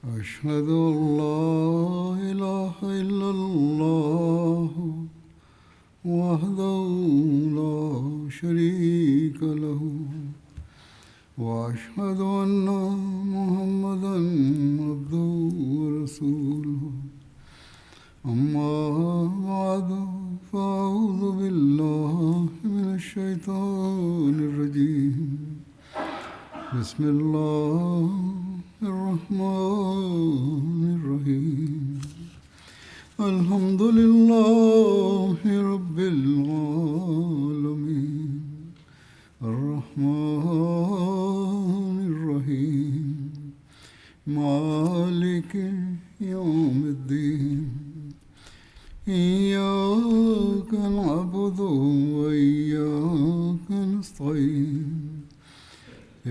أشهد أن لا إله إلا الله وحده لا شريك له وأشهد أن محمدا عبده ورسوله أما بعد فأعوذ بالله من الشيطان الرجيم بسم الله الرحمن الرحيم الحمد لله رب العالمين الرحمن الرحيم مالك يوم الدين إياك نعبد وإياك نستعين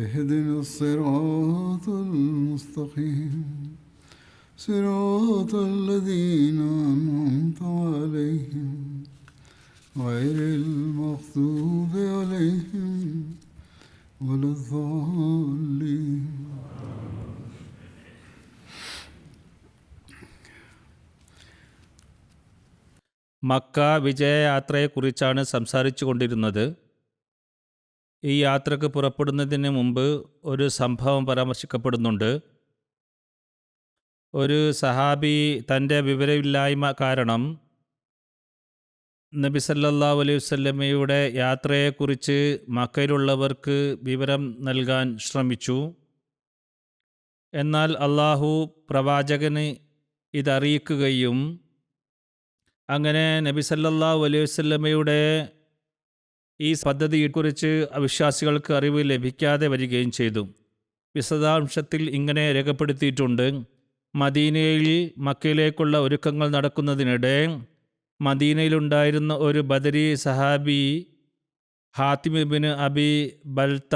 اهدنا الصراط المستقيم صراط الذين أنعمت عليهم غير المغضوب عليهم ولا الضالين. Mecca വിജയയാത്രയെക്കുറിച്ചാണ് സംസാരിച്ചു കൊണ്ടിരുന്നത്. ഈ യാത്രക്ക് പുറപ്പെടുന്നതിന് മുമ്പ് ഒരു സംഭവം പരാമർശിക്കപ്പെടുന്നുണ്ട്. ഒരു സഹാബി തൻ്റെ വിവരമില്ലായ്മ കാരണം നബി സല്ലല്ലാഹു അലൈഹി വസല്ലമയുടെ യാത്രയെക്കുറിച്ച് മക്കയിലുള്ളവർക്ക് വിവരം നൽകാൻ ശ്രമിച്ചു. എന്നാൽ അള്ളാഹു പ്രവാചകന് ഇതറിയിക്കുകയും അങ്ങനെ നബി സല്ലല്ലാഹു അലൈഹി വസല്ലമയുടെ ഈ പദ്ധതിയെക്കുറിച്ച് അവിശ്വാസികൾക്ക് അറിവ് ലഭിക്കാതെ വരികയും ചെയ്തു. വിശദാംശത്തിൽ ഇങ്ങനെ രേഖപ്പെടുത്തിയിട്ടുണ്ട്: മദീനയിൽ മക്കയിലേക്കുള്ള ഒരുക്കങ്ങൾ നടക്കുന്നതിനിടെ മദീനയിലുണ്ടായിരുന്ന ഒരു ബദരി സഹാബി ഹാത്തിം ഇബ്നു അബി ബൽത,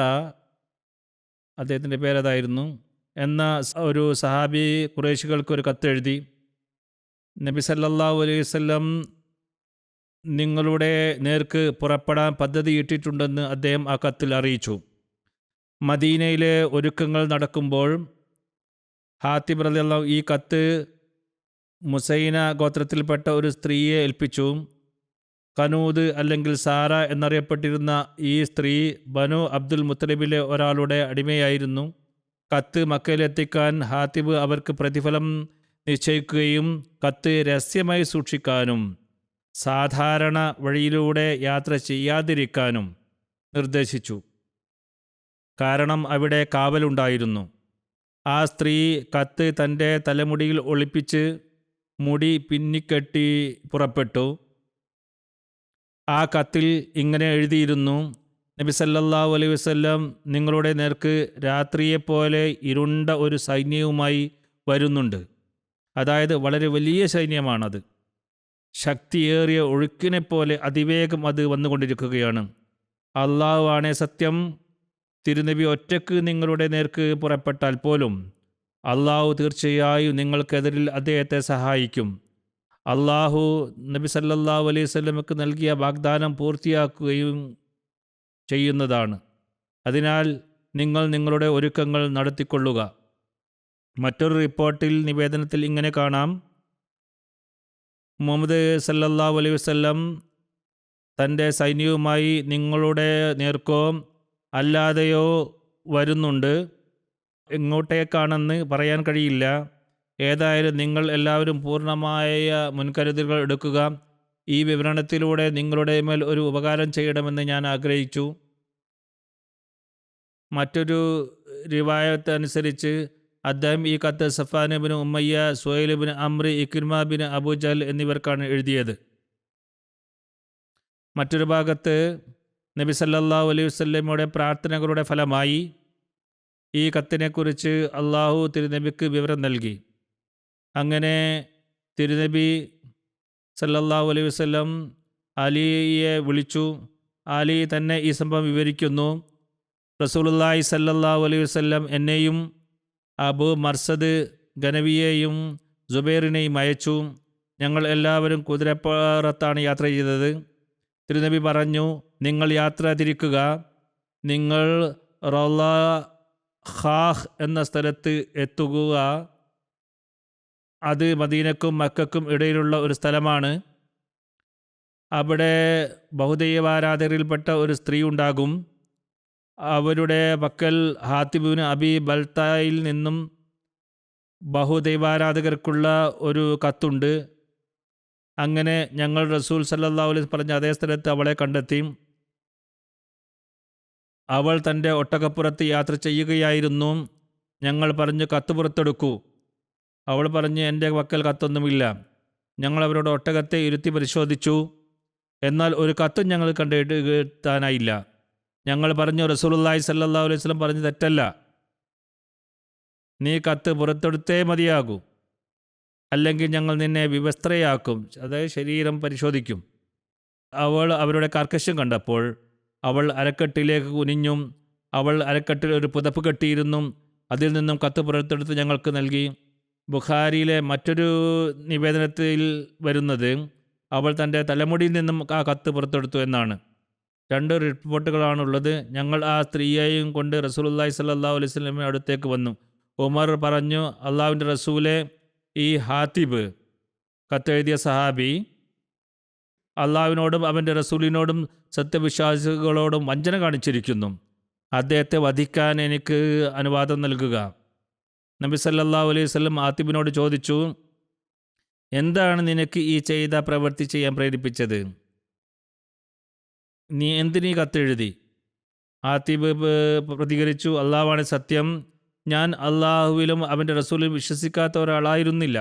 അദ്ദേഹത്തിൻ്റെ പേരതായിരുന്നു, എന്ന ഒരു സഹാബി ഖുറൈശികൾക്ക് ഒരു കത്തെഴുതി. നബി സല്ലല്ലാഹു അലൈഹി വസല്ലം നിങ്ങളുടെ നേർക്ക് പുറപ്പെടാൻ പദ്ധതിയിട്ടിട്ടുണ്ടെന്ന് അദ്ദേഹം ആ കത്തിൽ അറിയിച്ചു. മദീനയിലെ ഒരുക്കങ്ങൾ നടക്കുമ്പോൾ ഹാത്തിം റളിയല്ലാഹു ഈ കത്ത് മുസൈന ഗോത്രത്തിൽപ്പെട്ട ഒരു സ്ത്രീയെ ഏൽപ്പിച്ചു. കനൂദ് അല്ലെങ്കിൽ സാറ എന്നറിയപ്പെട്ടിരുന്ന ഈ സ്ത്രീ ബനു അബ്ദുൽ മുത്തലിബിലെ ഒരാളുടെ അടിമയായിരുന്നു. കത്ത് മക്കയിലെത്തിക്കാൻ ഹാത്തിബ് അവർക്ക് പ്രതിഫലം നിശ്ചയിക്കുകയും കത്ത് രഹസ്യമായി സൂക്ഷിക്കാനും സാധാരണ വഴിയിലൂടെ യാത്ര ചെയ്യാതിരിക്കാനും നിർദ്ദേശിച്ചു. കാരണം അവിടെ കാവലുണ്ടായിരുന്നു. ആ സ്ത്രീ കത്ത് തൻ്റെ തലമുടിയിൽ ഒളിപ്പിച്ച് മുടി പിന്നിക്കെട്ടി പുറപ്പെട്ടു. ആ കത്തിൽ ഇങ്ങനെ എഴുതിയിരുന്നു: നബി സല്ലല്ലാഹു അലൈഹി വസല്ലം നിങ്ങളുടെ നേർക്ക് രാത്രിയെപ്പോലെ ഇരുണ്ട ഒരു സൈന്യവുമായി വരുന്നുണ്ട്. അതായത് വളരെ വലിയ സൈന്യമാണത്. ശക്തിയേറിയ ഒഴുക്കിനെപ്പോലെ അതിവേഗം അത് വന്നുകൊണ്ടിരിക്കുകയാണ്. അള്ളാഹു ആണേ സത്യം, തിരുനബി ഒറ്റയ്ക്ക് നിങ്ങളുടെ നേർക്ക് പുറപ്പെട്ടാൽ പോലും അള്ളാഹു തീർച്ചയായും നിങ്ങൾക്കെതിരിൽ അദ്ദേഹത്തെ സഹായിക്കും. അള്ളാഹു നബി സല്ലല്ലാഹു അലൈഹി വസല്ലമക്ക് നൽകിയ വാഗ്ദാനം പൂർത്തിയാക്കുകയും ചെയ്യുന്നതാണ്. അതിനാൽ നിങ്ങൾ നിങ്ങളുടെ ഒരുക്കങ്ങൾ നടത്തിക്കൊള്ളുക. മറ്റൊരു റിപ്പോർട്ടിൽ നിവേദനത്തിൽ ഇങ്ങനെ കാണാം: മുഹമ്മദ് സല്ലല്ലാഹു അലൈഹി വസല്ലം തൻ്റെ സൈന്യവുമായി നിങ്ങളുടെ നേർക്കോ അല്ലാതെയോ വരുന്നുണ്ട്. എങ്ങോട്ടേക്കാണെന്ന് പറയാൻ കഴിയില്ല. ഏതായാലും നിങ്ങൾ എല്ലാവരും പൂർണ്ണമായ മുൻകരുതലുകൾ എടുക്കുക. ഈ വിവരണത്തിലൂടെ നിങ്ങളുടെ മേൽ ഒരു ഉപകാരം ചെയ്യണമെന്ന് ഞാൻ ആഗ്രഹിച്ചു. മറ്റൊരു റിവായത്ത് അനുസരിച്ച് അദ്ദേഹം ഈ കത്ത് സഫാൻ ഇബ്നു ഉമയ്യ, സുഹൈൽ ഇബ്നു അംറ്, ഇക്രിമ ബിൻ അബൂ ജഹൽ എന്നിവർക്കാണ് എഴുതിയത്. മറ്റൊരു ഭാഗത്ത് നബി സല്ലല്ലാഹു അലൈഹി വസല്ലമയുടെ പ്രാർത്ഥനകളുടെ ഫലമായി ഈ കത്തിനെക്കുറിച്ച് അള്ളാഹു തിരുനബിക്ക് വിവരം നൽകി. അങ്ങനെ തിരുനബി സല്ലല്ലാഹു അലൈഹി വസല്ലം അലിയെ വിളിച്ചു. അലി തന്നെ ഈ സംഭവം വിവരിക്കുന്നു: റസൂലുള്ളാഹി സല്ലല്ലാഹു അലൈഹി വസല്ലം എന്നെയും അബൂ മർസദ് ഗനവിയെയും സുബൈറിനെയും അയച്ചു. ഞങ്ങൾ എല്ലാവരും കുതിരപ്പുറത്താണ് യാത്ര ചെയ്തത്. തിരുനബി പറഞ്ഞു, നിങ്ങൾ യാത്ര തിരിക്കുക. നിങ്ങൾ റൗള ഖാഹ് എന്ന സ്ഥലത്ത് എത്തുക. അത് മദീനക്കും മക്കക്കും ഇടയിലുള്ള ഒരു സ്ഥലമാണ്. അവിടെ ബഹുദൈവാരാധകരിൽപ്പെട്ട ഒരു സ്ത്രീ ഉണ്ടാകും. അവരുടെ പക്കൽ ഹാത്തിബിന് അബി ബൽത്തായിൽ നിന്നും ബഹുദൈവാരാധകർക്കുള്ള ഒരു കത്തുണ്ട്. അങ്ങനെ ഞങ്ങൾ റസൂൽ സല്ലല്ലാഹു അലൈഹി വസല്ലം പറഞ്ഞ അതേ സ്ഥലത്ത് അവളെ കണ്ടെത്തി. അവൾ തൻ്റെ ഒട്ടകപ്പുറത്ത് യാത്ര ചെയ്യുകയായിരുന്നു. ഞങ്ങൾ പറഞ്ഞു, കത്ത് പുറത്തെടുക്കൂ. അവൾ പറഞ്ഞു, എൻ്റെ പക്കൽ കത്തൊന്നുമില്ല. ഞങ്ങൾ അവരുടെ ഒട്ടകത്തെ ഇരുത്തി പരിശോധിച്ചു. എന്നാൽ ഒരു കത്തും ഞങ്ങൾ കണ്ടെത്താനായില്ല. ഞങ്ങൾ പറഞ്ഞു, റസൂലുള്ളാഹി സ്വല്ലല്ലാഹു അലൈഹി വസല്ലം പറഞ്ഞു തെറ്റല്ല, നീ കത്ത് പുറത്തെടുത്തേ മതിയാകൂ, അല്ലെങ്കിൽ ഞങ്ങൾ നിന്നെ വിവസ്ത്രയാക്കും, അതായത് ശരീരം പരിശോധിക്കും. അവൾ അവരുടെ കർക്കശം കണ്ടപ്പോൾ അവൾ അരക്കെട്ടിലേക്ക് കുനിഞ്ഞും അവൾ അരക്കെട്ടിൽ ഒരു പുതപ്പ് കെട്ടിയിരുന്നു. അതിൽ നിന്നും കത്ത് പുറത്തെടുത്ത് ഞങ്ങൾക്ക് നൽകി. ബുഖാരിയിലെ മറ്റൊരു നിവേദനത്തിൽ വരുന്നത് അവൾ തൻ്റെ തലമുടിയിൽ നിന്നും ആ കത്ത് പുറത്തെടുത്തു എന്നാണ്. 2 റിപ്പോർട്ടുകളാണുള്ളത്. ഞങ്ങൾ ആ സ്ത്രീയെയും കൊണ്ട് റസൂലുള്ളാഹി സ്വല്ലല്ലാഹു അലൈഹി വസല്ലമയുടെ അടുത്തേക്ക് വന്നു. ഉമർ പറഞ്ഞു, അള്ളാഹുവിൻ്റെ റസൂലെ, ഈ ഹാത്തിബ് കത്തെഴുതിയ സഹാബി അള്ളാഹുവിനോടും അവൻ്റെ റസൂലിനോടും സത്യവിശ്വാസികളോടും വഞ്ചന കാണിച്ചിരിക്കുന്നു. അദ്ദേഹത്തെ വധിക്കാൻ എനിക്ക് അനുവാദം നൽകുക. നബി സല്ലല്ലാഹു അലൈഹി വസല്ലം ഹാത്തിബിനോട് ചോദിച്ചു, എന്താണ് നിനക്ക് ഈ ചെയ്ത പ്രവൃത്തി ചെയ്യാൻ പ്രേരിപ്പിച്ചത്? നീ എന്തിനീ കത്തെഴുതി? ഹാത്തിബ് പ്രതികരിച്ചു, അള്ളാഹുവാണ് സത്യം, ഞാൻ അള്ളാഹുവിലും അവൻ്റെ റസൂലിലും വിശ്വസിക്കാത്ത ഒരാളായിരുന്നില്ല.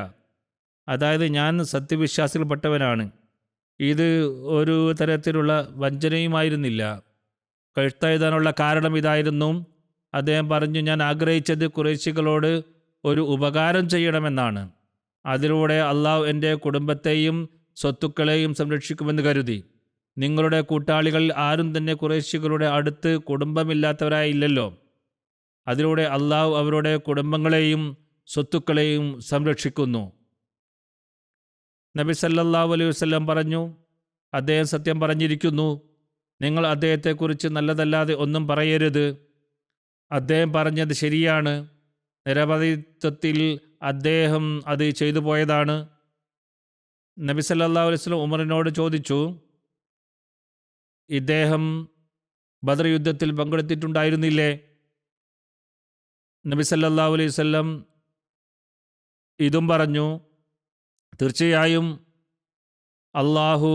അതായത് ഞാൻ സത്യവിശ്വാസികൾപ്പെട്ടവനാണ്. ഇത് ഒരു തരത്തിലുള്ള വഞ്ചനയുമായിരുന്നില്ല. കഴുത്തെഴുതാനുള്ള കാരണം ഇതായിരുന്നു. അദ്ദേഹം പറഞ്ഞു, ഞാൻ ആഗ്രഹിച്ചത് ഖുറൈശികളോട് ഒരു ഉപകാരം ചെയ്യണമെന്നാണ്. അതിലൂടെ അള്ളാഹു എൻ്റെ കുടുംബത്തെയും സ്വത്തുക്കളെയും സംരക്ഷിക്കുമെന്ന് കരുതി. നിങ്ങളുടെ കൂട്ടാളികൾ ആരും തന്നെ ഖുറൈശികളുടെ അടുത്ത് കുടുംബമില്ലാത്തവരായില്ലല്ലോ. അതിലൂടെ അള്ളാഹു അവരുടെ കുടുംബങ്ങളെയും സ്വത്തുക്കളെയും സംരക്ഷിക്കുന്നു. നബി സല്ലല്ലാഹു അലൈഹി വസല്ലം പറഞ്ഞു, അദ്ദേഹം സത്യം പറഞ്ഞിരിക്കുന്നു. നിങ്ങൾ അദ്ദേഹത്തെക്കുറിച്ച് നല്ലതല്ലാതെ ഒന്നും പറയരുത്. അദ്ദേഹം പറഞ്ഞത് ശരിയാണ്. നിരപരാധിത്വത്തിൽ അദ്ദേഹം അത് ചെയ്തു പോയതാണ്. നബി സല്ലല്ലാഹു അലൈഹി വസല്ലം ഉമറിനോട് ചോദിച്ചു, ഇദ്ദേഹം ബദർ യുദ്ധത്തിൽ പങ്കെടുത്തിട്ടുണ്ടായിരുന്നില്ലേ? നബി സല്ലല്ലാഹു അലൈഹി വസല്ലം ഇതും പറഞ്ഞു, തീർച്ചയായും അള്ളാഹു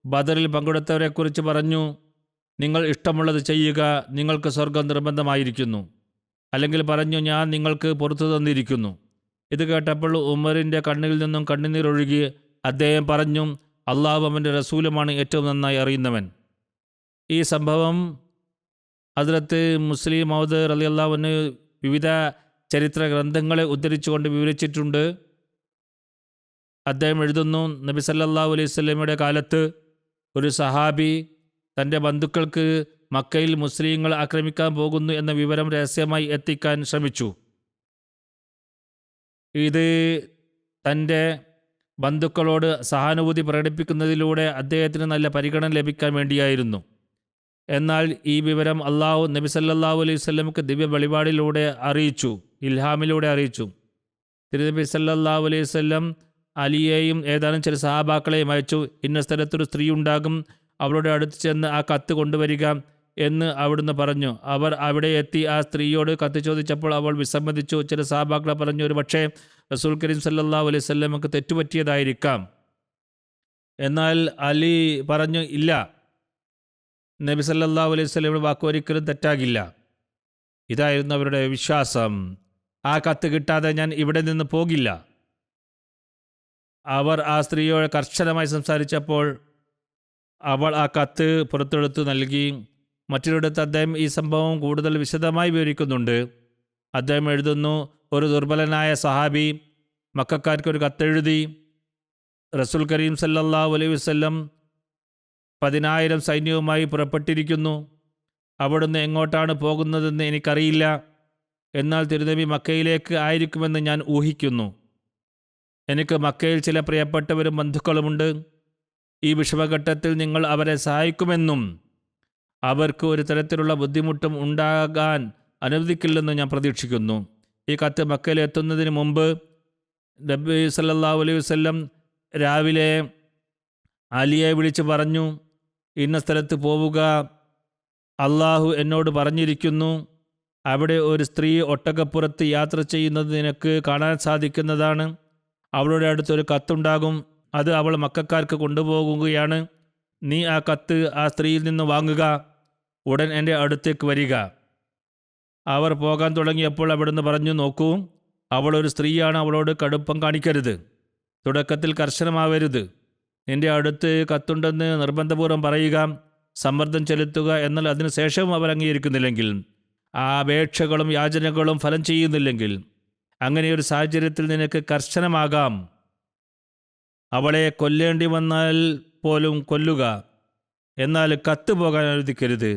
ബദറിൽ പങ്കെടുത്തവരെക്കുറിച്ച് പറഞ്ഞു, നിങ്ങൾ ഇഷ്ടമുള്ളത് ചെയ്യുക, നിങ്ങൾക്ക് സ്വർഗം നിർബന്ധമായിരിക്കുന്നു. അല്ലെങ്കിൽ പറഞ്ഞു, ഞാൻ നിങ്ങൾക്ക് പുറത്തു തന്നിരിക്കുന്നു. ഇത് കേട്ടപ്പോൾ ഉമറിൻ്റെ കണ്ണിൽ നിന്നും കണ്ണുനീരൊഴുകി. അദ്ദേഹം പറഞ്ഞു, അള്ളാഹു അവൻ്റെ റസൂലുമാണ് ഏറ്റവും നന്നായി അറിയുന്നവൻ. ഈ സംഭവം ഹദ്റത്ത് മുസ്ലിം മൗദ് റളിയല്ലാഹു അൻഹു വിവിധ ചരിത്ര ഗ്രന്ഥങ്ങളെ ഉദ്ധരിച്ചുകൊണ്ട് വിവരിച്ചിട്ടുണ്ട്. അദ്ദേഹം എഴുതുന്നു, നബി സല്ലല്ലാഹു അലൈഹി വസല്ലമയുടെ കാലത്ത് ഒരു സഹാബി തൻ്റെ ബന്ധുക്കൾക്ക് മക്കയിൽ മുസ്ലിങ്ങൾ ആക്രമിക്കാൻ പോകുന്നു എന്ന വിവരം രഹസ്യമായി എത്തിക്കാൻ ശ്രമിച്ചു. ഇത് തൻ്റെ ബന്ധുക്കളോട് സഹാനുഭൂതി പ്രകടിപ്പിക്കുന്നതിലൂടെ അദ്ദേഹത്തിന് നല്ല പരിഗണന ലഭിക്കാൻ വേണ്ടിയായിരുന്നു. എന്നാൽ ഈ വിവരം അള്ളാഹു നബി സല്ലല്ലാഹു അലൈഹി വസല്ലമക്ക് ദിവ്യ വെളിപാടിലൂടെ അറിയിച്ചു, ഇൽഹാമിലൂടെ അറിയിച്ചു. തിരുനബി സല്ലല്ലാഹു അലൈഹി വസല്ലം അലിയെയും ഏതാനും ചില സഹാബാക്കളെയും അയച്ചു. ഇന്ന സ്ഥലത്തൊരു സ്ത്രീ ഉണ്ടാകും, അവളുടെ അടുത്ത് ചെന്ന് ആ കത്ത് കൊണ്ടുവരിക എന്ന് അവിടുന്ന് പറഞ്ഞു. അവർ അവിടെ എത്തി ആ സ്ത്രീയോട് കത്ത് ചോദിച്ചപ്പോൾ അവൾ വിസമ്മതിച്ചു. ചില സഹാബാക്കളെ പറഞ്ഞു, ഒരു പക്ഷേ റസൂൽ കരീം സല്ലല്ലാഹു അലൈഹി വസല്ലമക്ക് തെറ്റുപറ്റിയതായിരിക്കാം. എന്നാൽ അലി പറഞ്ഞു, ഇല്ല, നബി സല്ലല്ലാഹു അലൈഹി വസല്ലമയുടെ വാക്ക് ഒരിക്കലും തെറ്റാകില്ല. ഇതായിരുന്നു അവരുടെ വിശ്വാസം. ആ കത്ത് കിട്ടാതെ ഞാൻ ഇവിടെ നിന്ന് പോകില്ല. അവർ ആ സ്ത്രീയോട് കർശനമായി സംസാരിച്ചപ്പോൾ അവൾ ആ കത്ത് പുറത്തെടുത്തു നൽകി. മറ്റൊരിടത്ത് അദ്ദേഹം ഈ സംഭവം കൂടുതൽ വിശദമായി വിവരിക്കുന്നുണ്ട്. അദ്ദേഹം എഴുതുന്നു, ഒരു ദുർബലനായ സഹാബി മക്കക്കാർക്കൊരു കത്തെഴുതി, റസൂൽ കരീം സല്ലല്ലാഹു അലൈഹി വസല്ലം 10,000 സൈന്യവുമായി പുറപ്പെട്ടിരിക്കുന്നു. അവിടുന്ന് എങ്ങോട്ടാണ് പോകുന്നതെന്ന് എനിക്കറിയില്ല. എന്നാൽ തിരുനബി മക്കയിലേക്ക് ആയിരിക്കുമെന്ന് ഞാൻ ഊഹിക്കുന്നു. എനിക്ക് മക്കയിൽ ചില പ്രിയപ്പെട്ടവരും ബന്ധുക്കളുമുണ്ട്. ഈ വിഷമഘട്ടത്തിൽ നിങ്ങൾ അവരെ സഹായിക്കുമെന്നും അവർക്ക് ഒരു തരത്തിലുള്ള ബുദ്ധിമുട്ടും ഉണ്ടാകാൻ അനുവദിക്കില്ലെന്നും ഞാൻ പ്രതീക്ഷിക്കുന്നു. ഈ കത്ത് മക്കയിൽ എത്തുന്നതിന് മുമ്പ് നബി സല്ലല്ലാഹു അലൈഹി വസല്ലം രാവിലെ അലിയെ വിളിച്ച് പറഞ്ഞു, ഇന്ന സ്ഥലത്ത് പോവുക, അള്ളാഹു എന്നോട് പറഞ്ഞിരിക്കുന്നു, അവിടെ ഒരു സ്ത്രീ ഒട്ടകപ്പുറത്ത് യാത്ര ചെയ്യുന്നത് നിനക്ക് കാണാൻ സാധിക്കുന്നതാണ്. അവളുടെ അടുത്തൊരു കത്തുണ്ടാകും, അത് അവൾ മക്കക്കാർക്ക് കൊണ്ടുപോകുകയാണ്. നീ ആ കത്ത് ആ സ്ത്രീയിൽ നിന്ന് വാങ്ങുക, ഉടൻ എൻ്റെ അടുത്തേക്ക് വരിക. അവർ പോകാൻ തുടങ്ങിയപ്പോൾ അവിടുന്ന് പറഞ്ഞു, നോക്കൂ, അവൾ ഒരു സ്ത്രീയാണ്, അവളോട് കടുപ്പം കാണിക്കരുത്, തുടക്കത്തിൽ കർശനമാവരുത്. നിന്റെ അടുത്ത് കത്തുണ്ടെന്ന് നിർബന്ധപൂർവ്വം പറയുക, സമ്മർദ്ദം ചെലുത്തുക. എന്നാൽ അതിനുശേഷവും അവർ അംഗീകരിക്കുന്നില്ലെങ്കിൽ, ആ അപേക്ഷകളും യാചനകളും ഫലം ചെയ്യുന്നില്ലെങ്കിൽ, അങ്ങനെയൊരു സാഹചര്യത്തിൽ നിനക്ക് കർശനമാകാം. അവളെ കൊല്ലേണ്ടി വന്നാൽ പോലും കൊല്ലുക, എന്നാൽ കത്ത് പോകാൻ അനുവദിക്കരുത്.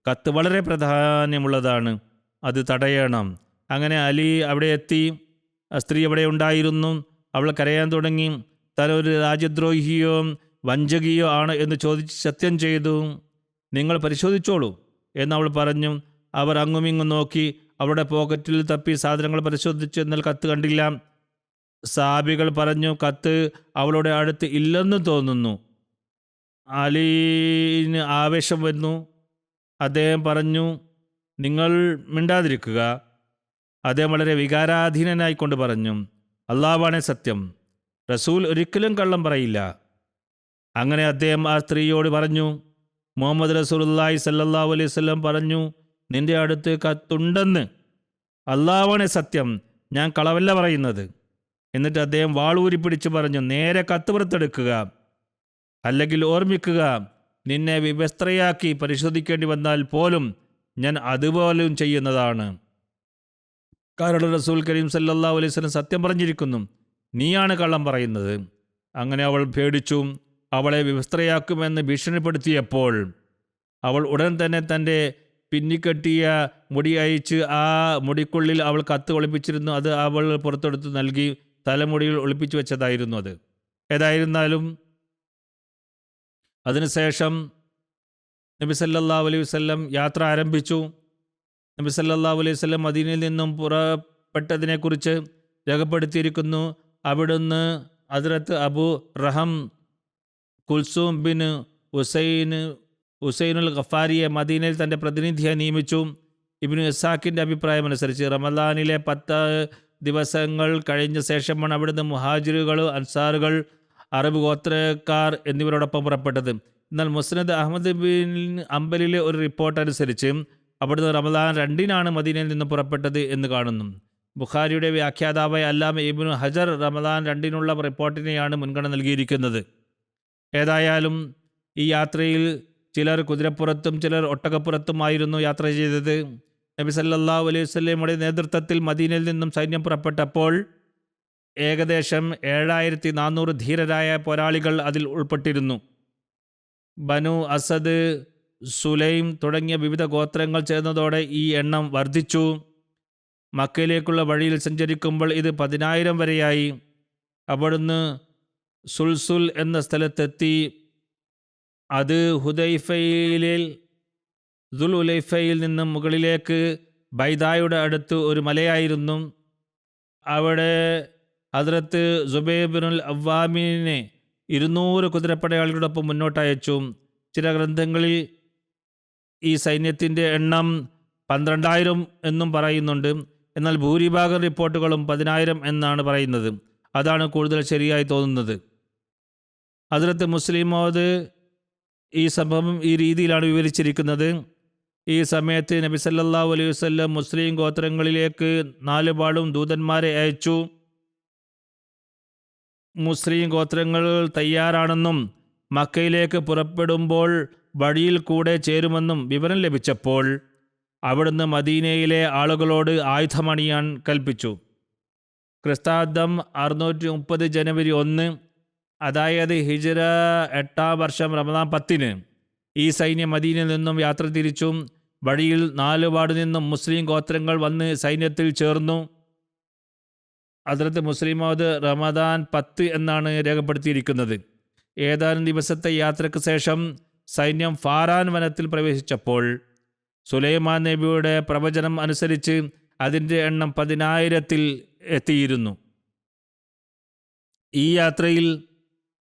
കത്ത് വളരെ പ്രാധാന്യമുള്ളതാണ്, അത് തടയണം. അങ്ങനെ അലി അവിടെ എത്തി. ആ സ്ത്രീ അവിടെ ഉണ്ടായിരുന്നു. അവൾ കരയാൻ തുടങ്ങി. താൻ ഒരു രാജ്യദ്രോഹിയോ വഞ്ചകിയോ ആണ് എന്ന് ചോദിച്ച് സത്യം ചെയ്തു. നിങ്ങൾ പരിശോധിച്ചോളൂ എന്നവൾ പറഞ്ഞു. അവർ അങ്ങുമിങ്ങും നോക്കി, അവളുടെ പോക്കറ്റിൽ തപ്പി സാധനങ്ങൾ പരിശോധിച്ചു, എന്നാൽ കത്ത് കണ്ടില്ല. സഹാബികൾ പറഞ്ഞു, കത്ത് അവളുടെ അടുത്ത് ഇല്ലെന്ന് തോന്നുന്നു. അലീന് ആവേശം വന്നു. അദ്ദേഹം പറഞ്ഞു, നിങ്ങൾ മിണ്ടാതിരിക്കുക. അദ്ദേഹം വളരെ വികാരാധീനനായിക്കൊണ്ട് പറഞ്ഞു, അല്ലാഹുവാണേ സത്യം, റസൂൽ ഒരിക്കലും കള്ളം പറയില്ല. അങ്ങനെ അദ്ദേഹം ആ സ്ത്രീയോട് പറഞ്ഞു, മുഹമ്മദ് റസൂലുള്ളാഹി സ്വല്ലല്ലാഹു അലൈഹി വസല്ലം പറഞ്ഞു, നിന്റെ അടുത്ത് കത്തുണ്ടെന്ന്. അല്ലാഹുവാണേ സത്യം, ഞാൻ കളവല്ല പറയുന്നത്. എന്നിട്ട് അദ്ദേഹം വാളൂരി പിടിച്ച് പറഞ്ഞു, നേരെ കത്ത് പുറത്തെടുക്കുക, അല്ലെങ്കിൽ ഓർമ്മിക്കുക, നിന്നെ വിവസ്ത്രയാക്കി പരിശോധിക്കേണ്ടി വന്നാൽ പോലും ഞാൻ അതുപോലും ചെയ്യുന്നതാണ്. കാരണം റസൂൽ കരീം സല്ലല്ലാഹു അലൈഹി വസല്ലം സത്യം പറഞ്ഞിരിക്കുന്നു, നീയാണ് കള്ളം പറയുന്നത്. അങ്ങനെ അവൾ പേടിച്ചു. അവളെ വിവസ്ത്രയാക്കുമെന്ന് ഭീഷണിപ്പെടുത്തിയപ്പോൾ അവൾ ഉടൻ തന്നെ തൻ്റെ പിന്നിക്കെട്ടിയ മുടി അയച്ച് ആ മുടിക്കുള്ളിൽ അവൾ കത്ത് ഒളിപ്പിച്ചിരുന്നു. അത് അവൾ പുറത്തെടുത്ത് നൽകി. തലമുടിയിൽ ഒളിപ്പിച്ചു വെച്ചതായിരുന്നു അത്. ഏതായിരുന്നാലും അതിനുശേഷം നബി സല്ലല്ലാഹു അലൈഹി വസല്ലം യാത്ര ആരംഭിച്ചു. നബി സല്ലല്ലാഹു അലൈഹി വസല്ലം മദീനയിൽ നിന്നും പുറപ്പെട്ടതിനെക്കുറിച്ച് രേഖപ്പെടുത്തിയിരിക്കുന്നു. അവിടുന്ന് ഹദ്റത്ത് അബു റഹം കുൽസൂം ബിൻ ഉസൈനുൽ ഗഫാരിയെ മദീനയിൽ തൻ്റെ പ്രതിനിധിയായി നിയമിച്ചു. ഇബ്നു ഇസ്ഹാഖിൻ്റെ അഭിപ്രായമനുസരിച്ച് റമദാനിലെ 10 ദിവസങ്ങൾ കഴിഞ്ഞ ശേഷമാണ് അവിടുന്ന് മുഹാജിറുകൾ, അൻസാറുകൾ, അറബ് ഗോത്രക്കാർ എന്നിവരോടൊപ്പം പുറപ്പെട്ടത്. എന്നാൽ മുസ്നദ് അഹമ്മദ് ബിൻ അംബലിലെ ഒരു റിപ്പോർട്ട് അനുസരിച്ച് അവിടുന്ന് റമദാൻ 2-നാണ് മദീനയിൽ നിന്ന് പുറപ്പെട്ടത് എന്ന് കാണുന്നു. ബുഖാരിയുടെ വ്യാഖ്യാതാവായ അല്ലാമ ഇബ്നു ഹജർ റമദാൻ 2-നുള്ള റിപ്പോർട്ടിനെയാണ് മുൻഗണന നൽകിയിരിക്കുന്നത്. ഏതായാലും ഈ യാത്രയിൽ ചിലർ കുതിരപ്പുറത്തും ചിലർ ഒട്ടകപ്പുറത്തുമായിരുന്നു യാത്ര ചെയ്തത്. നബി സല്ലല്ലാഹു അലൈഹി വസല്ലമയുടെ നേതൃത്വത്തിൽ മദീനയിൽ നിന്നും സൈന്യം പുറപ്പെട്ടപ്പോൾ ഏകദേശം 7400 ധീരരായ പോരാളികൾ അതിൽ ഉൾപ്പെട്ടിരുന്നു. ബനു അസദ്, സുലൈം തുടങ്ങിയ വിവിധ ഗോത്രങ്ങൾ ചേർന്നതോടെ ഈ എണ്ണം വർദ്ധിച്ചു. മക്കയിലേക്കുള്ള വഴിയിൽ സഞ്ചരിക്കുമ്പോൾ ഇത് 10,000 വരെയായി. അവിടുന്ന് സുൽസുൽ എന്ന സ്ഥലത്തെത്തി. അത് ദുൽഹുലൈഫയിൽ നിന്നും മുകളിലേക്ക് ബൈദായുടെ അടുത്ത് ഒരു മലയായിരുന്നു. അവിടെ ഹദ്റത്ത് സുബൈർ ബിനുൽ അവ്വാമിനെ 200 കുതിരപ്പടയാളികളോടൊപ്പം മുന്നോട്ടയച്ചു. ചില ഗ്രന്ഥങ്ങളിൽ ഈ സൈന്യത്തിൻ്റെ എണ്ണം 12,000 എന്നും പറയുന്നുണ്ട്. എന്നാൽ ഭൂരിഭാഗം റിപ്പോർട്ടുകളും 10,000 എന്നാണ് പറയുന്നത്. അതാണ് കൂടുതൽ ശരിയായി തോന്നുന്നത്. ഹദ്റത്ത് മുസ്ലിം മൗദ് ഈ സംഭവം ഈ രീതിയിലാണ് വിവരിച്ചിരിക്കുന്നത്. ഈ സമയത്ത് നബി സല്ലല്ലാഹു അലൈഹി വസല്ലം മുസ്ലിം ഗോത്രങ്ങളിലേക്ക് 4 പാടും ദൂതന്മാരെ അയച്ചു. മുസ്ലിം ഗോത്രങ്ങൾ തയ്യാറാണെന്നും മക്കയിലേക്ക് പുറപ്പെടുമ്പോൾ വഴിയിൽ കൂടെ ചേരുമെന്നും വിവരം ലഭിച്ചപ്പോൾ അവിടുന്ന് മദീനയിലെ ആളുകളോട് ആയുധമണിയാൻ കൽപ്പിച്ചു. ക്രിസ്താബ്ദം 630 ജനുവരി 1, അതായത് ഹിജ്റ 8-ാം വർഷം റമദാൻ 10-ന് ഈ സൈന്യം മദീനയിൽ നിന്നും യാത്ര തിരിച്ചു. വഴിയിൽ 4 പാടു നിന്നും മുസ്ലിം ഗോത്രങ്ങൾ വന്ന് സൈന്യത്തിൽ ചേർന്നു. ഹദ്റത്ത് മുസ്ലിം മൗദ് റമദാൻ 10 എന്നാണ് രേഖപ്പെടുത്തിയിരിക്കുന്നത്. ഏതാനും ദിവസത്തെ യാത്രയ്ക്ക് ശേഷം സൈന്യം ഫാറാൻ വനത്തിൽ പ്രവേശിച്ചപ്പോൾ സുലൈമാൻ നബിയുടെ പ്രവചനം അനുസരിച്ച് അതിൻ്റെ എണ്ണം 10,000-ൽ എത്തിയിരുന്നു. ഈ യാത്രയിൽ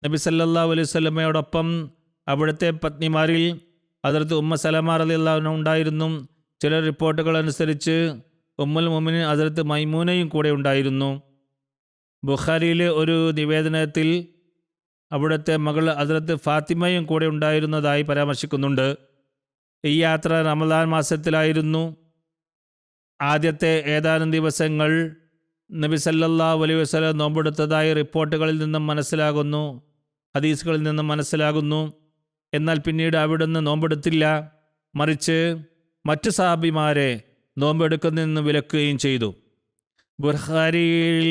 നബി സല്ലല്ലാഹു അലൈഹി വസല്ലമയോടൊപ്പം അവിടുത്തെ പത്നിമാരിൽ ഹദ്റത്ത് ഉമ്മ സലമ റളിയല്ലാഹു അൻഹ ഉണ്ടായിരുന്നു. ചില റിപ്പോർട്ടുകൾ അനുസരിച്ച് ഉമ്മുൽ മുഅ്മിനീൻ ഹദ്റത്ത് മൈമൂനയും കൂടെ ഉണ്ടായിരുന്നു. ബുഖാരിയിലെ ഒരു നിവേദനത്തിൽ അവിടുത്തെ മകൾ ഹദ്റത്ത് ഫാത്തിമയും കൂടെ ഉണ്ടായിരുന്നതായി പരാമർശിക്കുന്നുണ്ട്. ഈ യാത്ര റമദാൻ മാസത്തിലായിരുന്നു. ആദ്യത്തെ ഏതാനും ദിവസങ്ങൾ നബി സല്ലല്ലാഹു അലൈഹി വസല്ലം നോമ്പെടുത്തതായി റിപ്പോർട്ടുകളിൽ നിന്നും മനസ്സിലാകുന്നു, ഹദീസുകളിൽ നിന്നും മനസ്സിലാകുന്നു. എന്നാൽ പിന്നീട് അവിടുന്ന് നോമ്പെടുത്തില്ല, മറിച്ച് മറ്റു സഹാബിമാരെ നോമ്പെടുക്കുന്നതിൽ നിന്ന് വിലക്കുകയും ചെയ്തു. ബുഖാരിയിൽ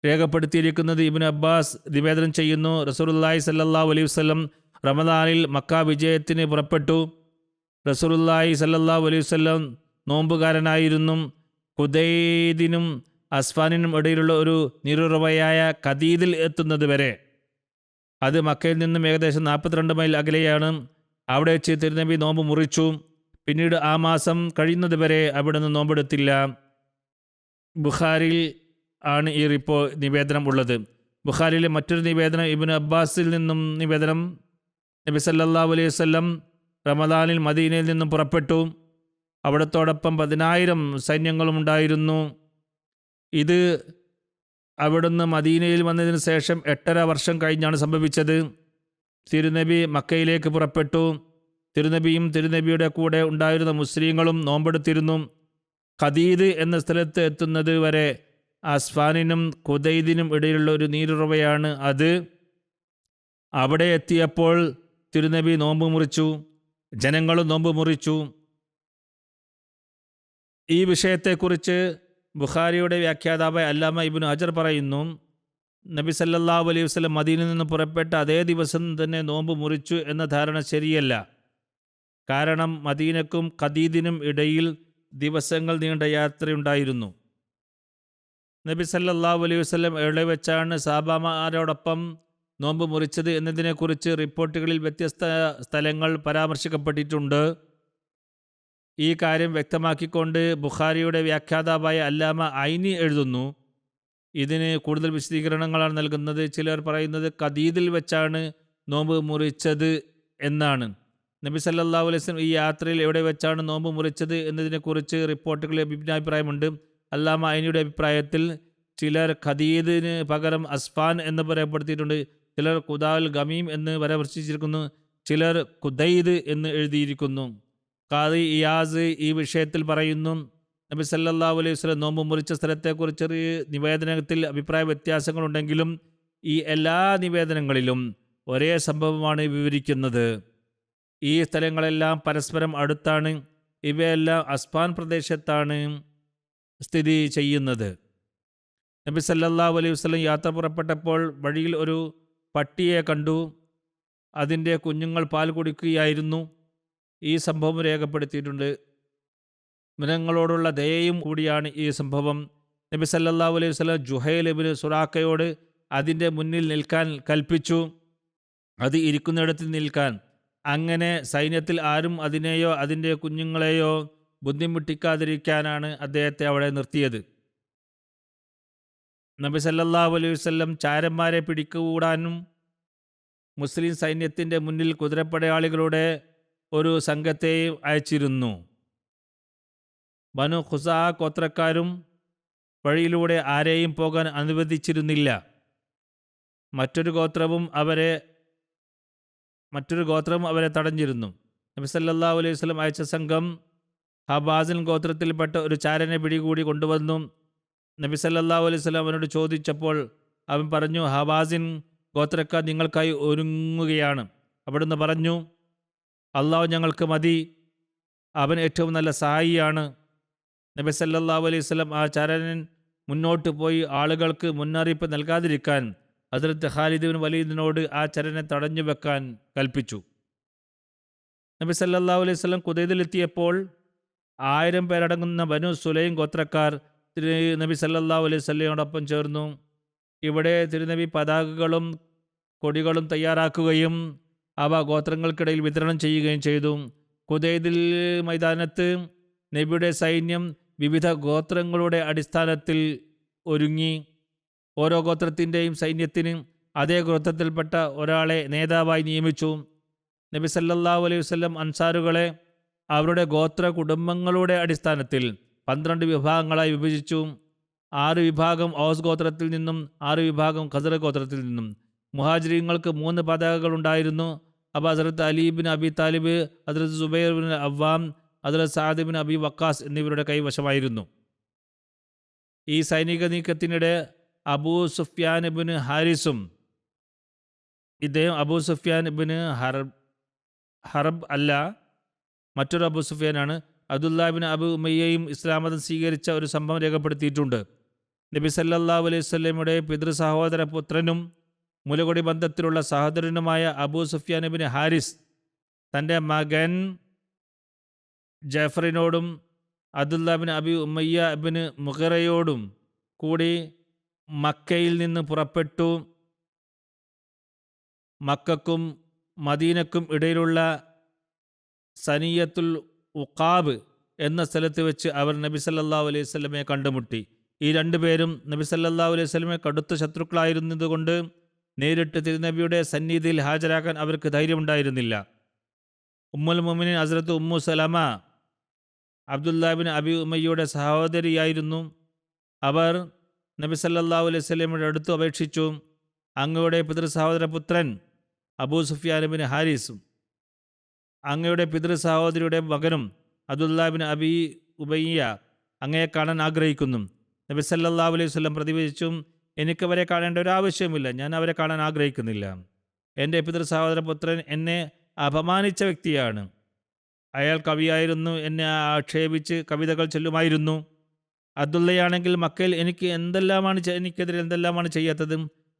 രേഖപ്പെടുത്തിയിരിക്കുന്നത് ഇബ്നു അബ്ബാസ് നിവേദനം ചെയ്യുന്നു, റസൂലുള്ളാഹി സല്ലല്ലാഹു അലൈഹി വസല്ലം റമദാനിൽ മക്ക വിജയത്തിന് പുറപ്പെട്ടു. റസൂലുള്ളാഹി സല്ലല്ലാഹു അലൈഹി വസല്ലം നോമ്പുകാരനായിരുന്നു. ഖുദൈദിനും അസ്ഫാനിനും ഇടയിലുള്ള ഒരു നീരുറവയായ ഖദീദിൽ എത്തുന്നത് വരെ, അത് മക്കയിൽ നിന്നും ഏകദേശം 42 മൈൽ അകലെയാണ്. അവിടെ വെച്ച് തിരുനബി നോമ്പ് മുറിച്ചു. പിന്നീട് ആ മാസം കഴിയുന്നത് വരെ അവിടുന്ന് നോമ്പെടുത്തില്ല. ബുഖാരിയിൽ ആണ് ഈ നിവേദനം ഉള്ളത്. ബുഖാരിയിലെ മറ്റൊരു നിവേദനം ഇബ്നു അബ്ബാസിൽ നിന്നും നിവേദനം, നബി സല്ലല്ലാഹു അലൈഹി വസല്ലം റമദാനിൽ മദീനയിൽ നിന്നും പുറപ്പെട്ടു. അവിടത്തോടൊപ്പം 10,000 സൈന്യങ്ങളും ഉണ്ടായിരുന്നു. ഇത് അവിടുന്ന് മദീനയിൽ വന്നതിന് ശേഷം 8.5 വർഷം കഴിഞ്ഞാണ് സംഭവിച്ചത്. തിരുനബി മക്കയിലേക്ക് പുറപ്പെട്ടു. തിരുനബിയും തിരുനബിയുടെ കൂടെ ഉണ്ടായിരുന്ന മുസ്ലിങ്ങളും നോമ്പെടുത്തിരുന്നു. ഖദീദ് എന്ന സ്ഥലത്ത് എത്തുന്നത് വരെ അസ്ഫാനിനും ഖുദൈദിനും ഇടയിലുള്ള ഒരു നീരുറവയാണ് അത്. അവിടെ എത്തിയപ്പോൾ തിരുനബി നോമ്പ് മുറിച്ചു, ജനങ്ങളും നോമ്പ് മുറിച്ചു. ഈ വിഷയത്തെക്കുറിച്ച് ബുഖാരിയുടെ വ്യാഖ്യാതാവായ അല്ലാമ ഇബ്നു ഹജർ പറയുന്നു, നബി സല്ലല്ലാഹു അലൈഹി വസല്ലം മദീനയിൽ നിന്ന് പുറപ്പെട്ട അതേ ദിവസം തന്നെ നോമ്പ് മുറിച്ചു എന്ന ധാരണ ശരിയല്ല. കാരണം മദീനക്കും ഖദീദിനും ഇടയിൽ ദിവസങ്ങൾ നീണ്ട യാത്രയുണ്ടായിരുന്നു. നബി സല്ലല്ലാഹു അലൈഹി വസല്ലം എവിടെ വെച്ചാണ് സഹാബാമാരോടൊപ്പം നോമ്പ് മുറിച്ചത് എന്നതിനെക്കുറിച്ച് റിപ്പോർട്ടുകളിൽ വ്യത്യസ്ത സ്ഥലങ്ങൾ പരാമർശിക്കപ്പെട്ടിട്ടുണ്ട്. ഈ കാര്യം വ്യക്തമാക്കിക്കൊണ്ട് ബുഖാരിയുടെ വ്യാഖ്യാതാവായ അല്ലാമ ഐനി എഴുതുന്നു, ഇതിന് കൂടുതൽ വിശദീകരണങ്ങളാണ് നൽകുന്നത്. ചിലർ പറയുന്നത് ഖദീദിൽ വെച്ചാണ് നോമ്പ് മുറിച്ചത് എന്നാണ്. നബി സല്ലല്ലാഹു അലൈഹി വസല്ലം ഈ യാത്രയിൽ എവിടെ വെച്ചാണ് നോമ്പ് മുറിച്ചത് എന്നതിനെക്കുറിച്ച് റിപ്പോർട്ടുകളിൽ ഭിന്നാഭിപ്രായമുണ്ട്. അല്ലാമ ഐനിയുടെ അഭിപ്രായത്തിൽ ചിലർ ഖദീദിന് പകരം അസ്ഫാൻ എന്ന് പറയപ്പെടുത്തിയിട്ടുണ്ട്, ചിലർ ഖുദാൽ ഗമീം എന്ന് പരാമർശിച്ചിരിക്കുന്നു, ചിലർ ഖുദൈദ് എന്ന് എഴുതിയിരിക്കുന്നു. ഖാദി ഇയാസ് ഈ വിഷയത്തിൽ പറയുന്നു, നബി സല്ലല്ലാഹു അലൈഹി വസല്ലം നോമ്പ് മുറിച്ച സ്ഥലത്തെക്കുറിച്ച് നിവേദനത്തിൽ അഭിപ്രായ വ്യത്യാസങ്ങളുണ്ടെങ്കിലും ഈ എല്ലാ നിവേദനങ്ങളിലും ഒരേ സംഭവമാണ് വിവരിക്കുന്നത്. ഈ സ്ഥലങ്ങളെല്ലാം പരസ്പരം അടുത്താണ്. ഇവയെല്ലാം അസ്ഫാൻ പ്രദേശത്താണ് സ്ഥിതി ചെയ്യുന്നത്. നബി സല്ലല്ലാഹു അലൈഹി വസല്ലം യാത്ര പുറപ്പെട്ടപ്പോൾ വഴിയിൽ ഒരു പട്ടിയെ കണ്ടു. അതിൻ്റെ കുഞ്ഞുങ്ങൾ പാൽ കുടിക്കുകയായിരുന്നു. ഈ സംഭവം രേഖപ്പെടുത്തിയിട്ടുണ്ട്. മൃഗങ്ങളോടുള്ള ദയയും കൂടിയാണ് ഈ സംഭവം. നബി സല്ലല്ലാഹു അലൈഹി വസല്ലം ജുഹൈൽ ഇബ്നു സുറാഖയോട് അതിൻ്റെ മുന്നിൽ നിൽക്കാൻ കൽപ്പിച്ചു, അത് ഇരിക്കുന്നിടത്തിൽ നിൽക്കാൻ. അങ്ങനെ സൈന്യത്തിൽ ആരും അതിനെയോ അതിൻ്റെ കുഞ്ഞുങ്ങളെയോ ബുദ്ധിമുട്ടിക്കാതിരിക്കാനാണ് അദ്ദേഹത്തെ അവിടെ നിർത്തിയത്. നബി സല്ലല്ലാഹു അലൈഹി വസല്ലം ചാരന്മാരെ പിടികൂടാനും മുസ്ലിം സൈന്യത്തിൻ്റെ മുന്നിൽ കുതിരപ്പടയാളികളുടെ ഒരു സംഘത്തെയും അയച്ചിരുന്നു. ബനു ഖുസാ ഗോത്രക്കാരും വഴിയിലൂടെ ആരെയും പോകാൻ അനുവദിച്ചിരുന്നില്ല. മറ്റൊരു ഗോത്രവും അവരെ തടഞ്ഞിരുന്നു. നബി സല്ലല്ലാഹു അലൈഹി വസല്ലം അയച്ച സംഘം ഹബാസിൻ ഗോത്രത്തിൽപ്പെട്ട ഒരു ചാരനെ പിടികൂടി കൊണ്ടുവന്നു. നബി സല്ലല്ലാഹു അലൈഹി വസല്ലം അവനോട് ചോദിച്ചപ്പോൾ അവൻ പറഞ്ഞു, ഹബാസിൻ ഗോത്രക്കാർ നിങ്ങൾക്കായി ഒരുങ്ങുകയാണ്. അവിടുന്ന് പറഞ്ഞു, അള്ളാഹു ഞങ്ങൾക്ക് മതി, അവൻ ഏറ്റവും നല്ല സഹായിയാണ്. നബി സല്ലല്ലാഹു അലൈഹി വസല്ലം ആ ചാരൻ മുന്നോട്ട് പോയി ആളുകൾക്ക് മുന്നറിയിപ്പ് നൽകാതിരിക്കാൻ ഹദ്റത്ത് ഖാലിദ് ബിൻ വലീദിനോട് ആ ചരനെ തടഞ്ഞു വെക്കാൻ കൽപ്പിച്ചു. നബി സല്ലല്ലാഹു അലൈഹി വസല്ലം ഖുദൈദിലെത്തിയപ്പോൾ 1000 പേരടങ്ങുന്ന ബനു സുലൈം ഗോത്രക്കാർ നബി സല്ലല്ലാഹു അലൈഹി വസല്ലമയോടൊപ്പം ചേർന്നു. ഇവിടെ തിരുനബി പതാകകളും കൊടികളും തയ്യാറാക്കുകയും അവ ഗോത്രങ്ങൾക്കിടയിൽ വിതരണം ചെയ്യുകയും ചെയ്തു. ഖുദൈദിൽ മൈതാനത്ത് നബിയുടെ സൈന്യം വിവിധ ഗോത്രങ്ങളുടെ അടിസ്ഥാനത്തിൽ ഒരുങ്ങി. ഓരോ ഗോത്രത്തിൻ്റെയും സൈന്യത്തിന് അതേ ഗോത്രത്തിൽപ്പെട്ട ഒരാളെ നേതാവായി നിയമിച്ചു. നബി സല്ലല്ലാഹു അലൈഹി വസല്ലം അൻസാറുകളെ അവരുടെ ഗോത്ര കുടുംബങ്ങളുടെ അടിസ്ഥാനത്തിൽ 12 വിഭാഗങ്ങളായി വിഭജിച്ചു. 6 വിഭാഗം ഔസ് ഗോത്രത്തിൽ നിന്നും 6 വിഭാഗം ഖസറജ് ഗോത്രത്തിൽ നിന്നും. മുഹാജിരീങ്ങൾക്ക് 3 പതാകകൾ ഉണ്ടായിരുന്നു. അവ ഹസ്രത്ത് അലി ബിൻ അബി താലിബ്, ഹസ്രത്ത് സുബൈർ ബിൻ അവ്വാം, ഹസ്രത്ത് സഅദ് ബിൻ അബി വക്കാസ് എന്നിവരുടെ കൈവശമായിരുന്നു. ഈ സൈനിക നീക്കത്തിനിടെ അബൂ സുഫ്യാൻ ബിൻ ഹാരിസും, ഇദ്ദേഹം അബൂ സുഫ്യാൻ ബിൻ ഹർബ് അല്ല, മറ്റൊരു അബൂ സുഫിയാനാണ്, അബ്ദുല്ലാ ബിൻ അബു ഉമയ്യയും ഇസ്ലാം മതം സ്വീകരിച്ച ഒരു സംഭവം രേഖപ്പെടുത്തിയിട്ടുണ്ട്. നബി സല്ലല്ലാഹു അലൈഹി വസല്ലമയുടെ പിതൃ സഹോദര പുത്രനും മുലകൊടി ബന്ധത്തിലുള്ള സഹോദരനുമായ അബൂ സുഫ്യാൻ ബിൻ ഹാരിസ് തൻ്റെ മകൻ ജാഫറിനോടും Abdullah bin Abi Umayya bin മുഗിറയോടും കൂടി മക്കയിൽ നിന്ന് പുറപ്പെട്ടു. മക്കക്കും മദീനക്കും ഇടയിലുള്ള സനിയത്തുൽ ഉഖാബ് എന്ന സ്ഥലത്ത് വെച്ച് അവർ നബി സല്ലല്ലാഹു അലൈഹി വസല്ലമയെ കണ്ടുമുട്ടി. ഈ രണ്ടുപേരും നബി സല്ലല്ലാഹു അലൈഹി വസല്ലമയെ കടുത്ത ശത്രുക്കളായിരുന്നതുകൊണ്ട് നേരിട്ട് തിരുനബിയുടെ സന്നിധിയിൽ ഹാജരാക്കാൻ അവർക്ക് ധൈര്യമുണ്ടായിരുന്നില്ല. ഉമ്മുൽ മുഅ്മിനീൻ ഹസ്രത്ത് Umm Salama Abdullah bin Abi ഉമയ്യയുടെ സഹോദരിയായിരുന്നു. അവർ നബി സല്ലല്ലാഹു അലൈഹി വസല്ലമയുടെ അടുത്ത് അപേക്ഷിച്ചു, അങ്ങയുടെ പിതൃ സഹോദരപുത്രൻ അബൂ സുഫ്യാൻ ബിൻ ഹാരിസും അങ്ങയുടെ പിതൃ സഹോദരിയുടെ മകനും അബ്ദുല്ലാ ബിൻ അബി ഉബയ്യ അങ്ങയെ കാണാൻ ആഗ്രഹിക്കുന്നു. നബി സല്ലല്ലാഹു അലൈഹി വസല്ലം പ്രതിവചിച്ചു, എനിക്കവരെ കാണേണ്ട ഒരു ആവശ്യമില്ല, ഞാൻ അവരെ കാണാൻ ആഗ്രഹിക്കുന്നില്ല. എൻ്റെ പിതൃ സഹോദരപുത്രൻ എന്നെ അപമാനിച്ച വ്യക്തിയാണ്. അയാൾ കവിയായിരുന്നു, എന്നെ ആക്ഷേപിച്ച് കവിതകൾ ചൊല്ലുമായിരുന്നു. അബ്ദുള്ളയാണെങ്കിൽ മക്കയിൽ എനിക്കെതിരെ എന്തെല്ലാമാണ് ചെയ്യാത്തത്.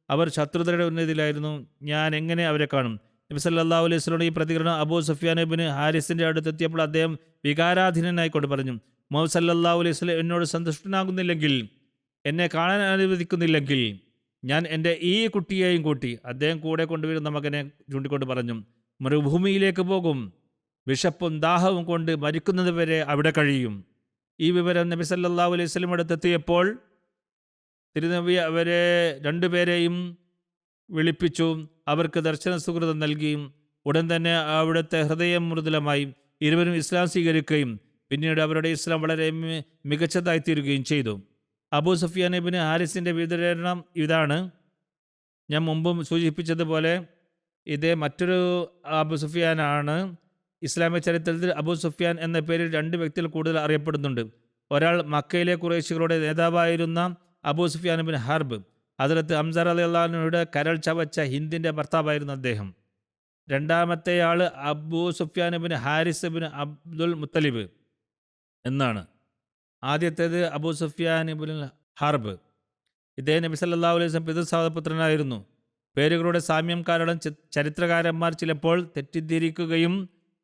അവർ ശത്രുതയുടെ ഉന്നതിയിലായിരുന്നു, ഞാൻ എങ്ങനെ അവരെ കാണും? നബി സല്ലല്ലാഹു അലൈഹി വസല്ലം ഈ പ്രതികരണം അബൂ സുഫ്യാൻ ഇബ്നു ഹാരിസിൻ്റെ അടുത്തെത്തിയപ്പോൾ അദ്ദേഹം വികാരാധീനനായിക്കൊണ്ട് പറഞ്ഞു, മുഹമ്മദ് സല്ലല്ലാഹു അലൈഹി വസല്ലം എന്നോട് സന്തുഷ്ടനാകുന്നില്ലെങ്കിൽ, എന്നെ കാണാൻ അനുവദിക്കുന്നില്ലെങ്കിൽ ഞാൻ എൻ്റെ ഈ കുട്ടിയെയും കൂട്ടി, അദ്ദേഹം കൂടെ കൊണ്ടുവരുന്ന മകനെ ചൂണ്ടിക്കൊണ്ട് പറഞ്ഞു, മരുഭൂമിയിലേക്ക് പോകും, വിശപ്പും ദാഹവും കൊണ്ട് മരിക്കുന്നത് വരെ അവിടെ കഴിയും. ഈ വിവരം നബി സല്ലല്ലാഹു അലൈഹി വസല്ലം അടുത്തെത്തിയപ്പോൾ തിരുനബി അവരെ രണ്ടുപേരെയും വിളിപ്പിച്ചു, അവർക്ക് ദർശന സുഹൃതം നൽകി. ഉടൻ തന്നെ അവിടുത്തെ ഹൃദയം മൃദുലമായി. ഇരുവരും ഇസ്ലാം സ്വീകരിക്കുകയും പിന്നീട് അവരുടെ ഇസ്ലാം വളരെ മികച്ചതായിത്തീരുകയും ചെയ്തു. അബൂ സുഫ്യാൻ ഇബ്നു ഹാരിസിൻ്റെ വിവരണം ഇതാണ്. ഞാൻ മുമ്പും സൂചിപ്പിച്ചതുപോലെ ഇതേ മറ്റൊരു അബൂ സുഫിയാനാണ്. ഇസ്ലാമിക ചരിത്രത്തിൽ അബൂ സുഫിയാൻ എന്ന പേരിൽ 2 വ്യക്തികൾ കൂടുതൽ അറിയപ്പെടുന്നുണ്ട്. ഒരാൾ മക്കയിലെ ഖുറൈശികളുടെ നേതാവായിരുന്ന അബൂ സുഫിയാൻ ബിൻ ഹർബ്, ഹദ്റത്ത് ഹംസ റളിയല്ലാഹു അൻഹുയുടെ കരൾ ചവച്ച ഹിന്ദിൻ്റെ ഭർത്താവായിരുന്നു അദ്ദേഹം. രണ്ടാമത്തെയാൾ Abu Sufyan bin Harith bin Abdul Muttalib എന്നാണ്. ആദ്യത്തേത് അബൂ സുഫിയാൻ ബിൻ ഹർബ്. ഇദ്ദേഹം നബി സല്ലല്ലാഹു അലൈഹി വസല്ലം പിതൃ സഹോദരപുത്രനായിരുന്നു. പേരുകളുടെ സാമ്യം കാരണം ചരിത്രകാരന്മാർ ചിലപ്പോൾ തെറ്റിദ്ധരിക്കുകയും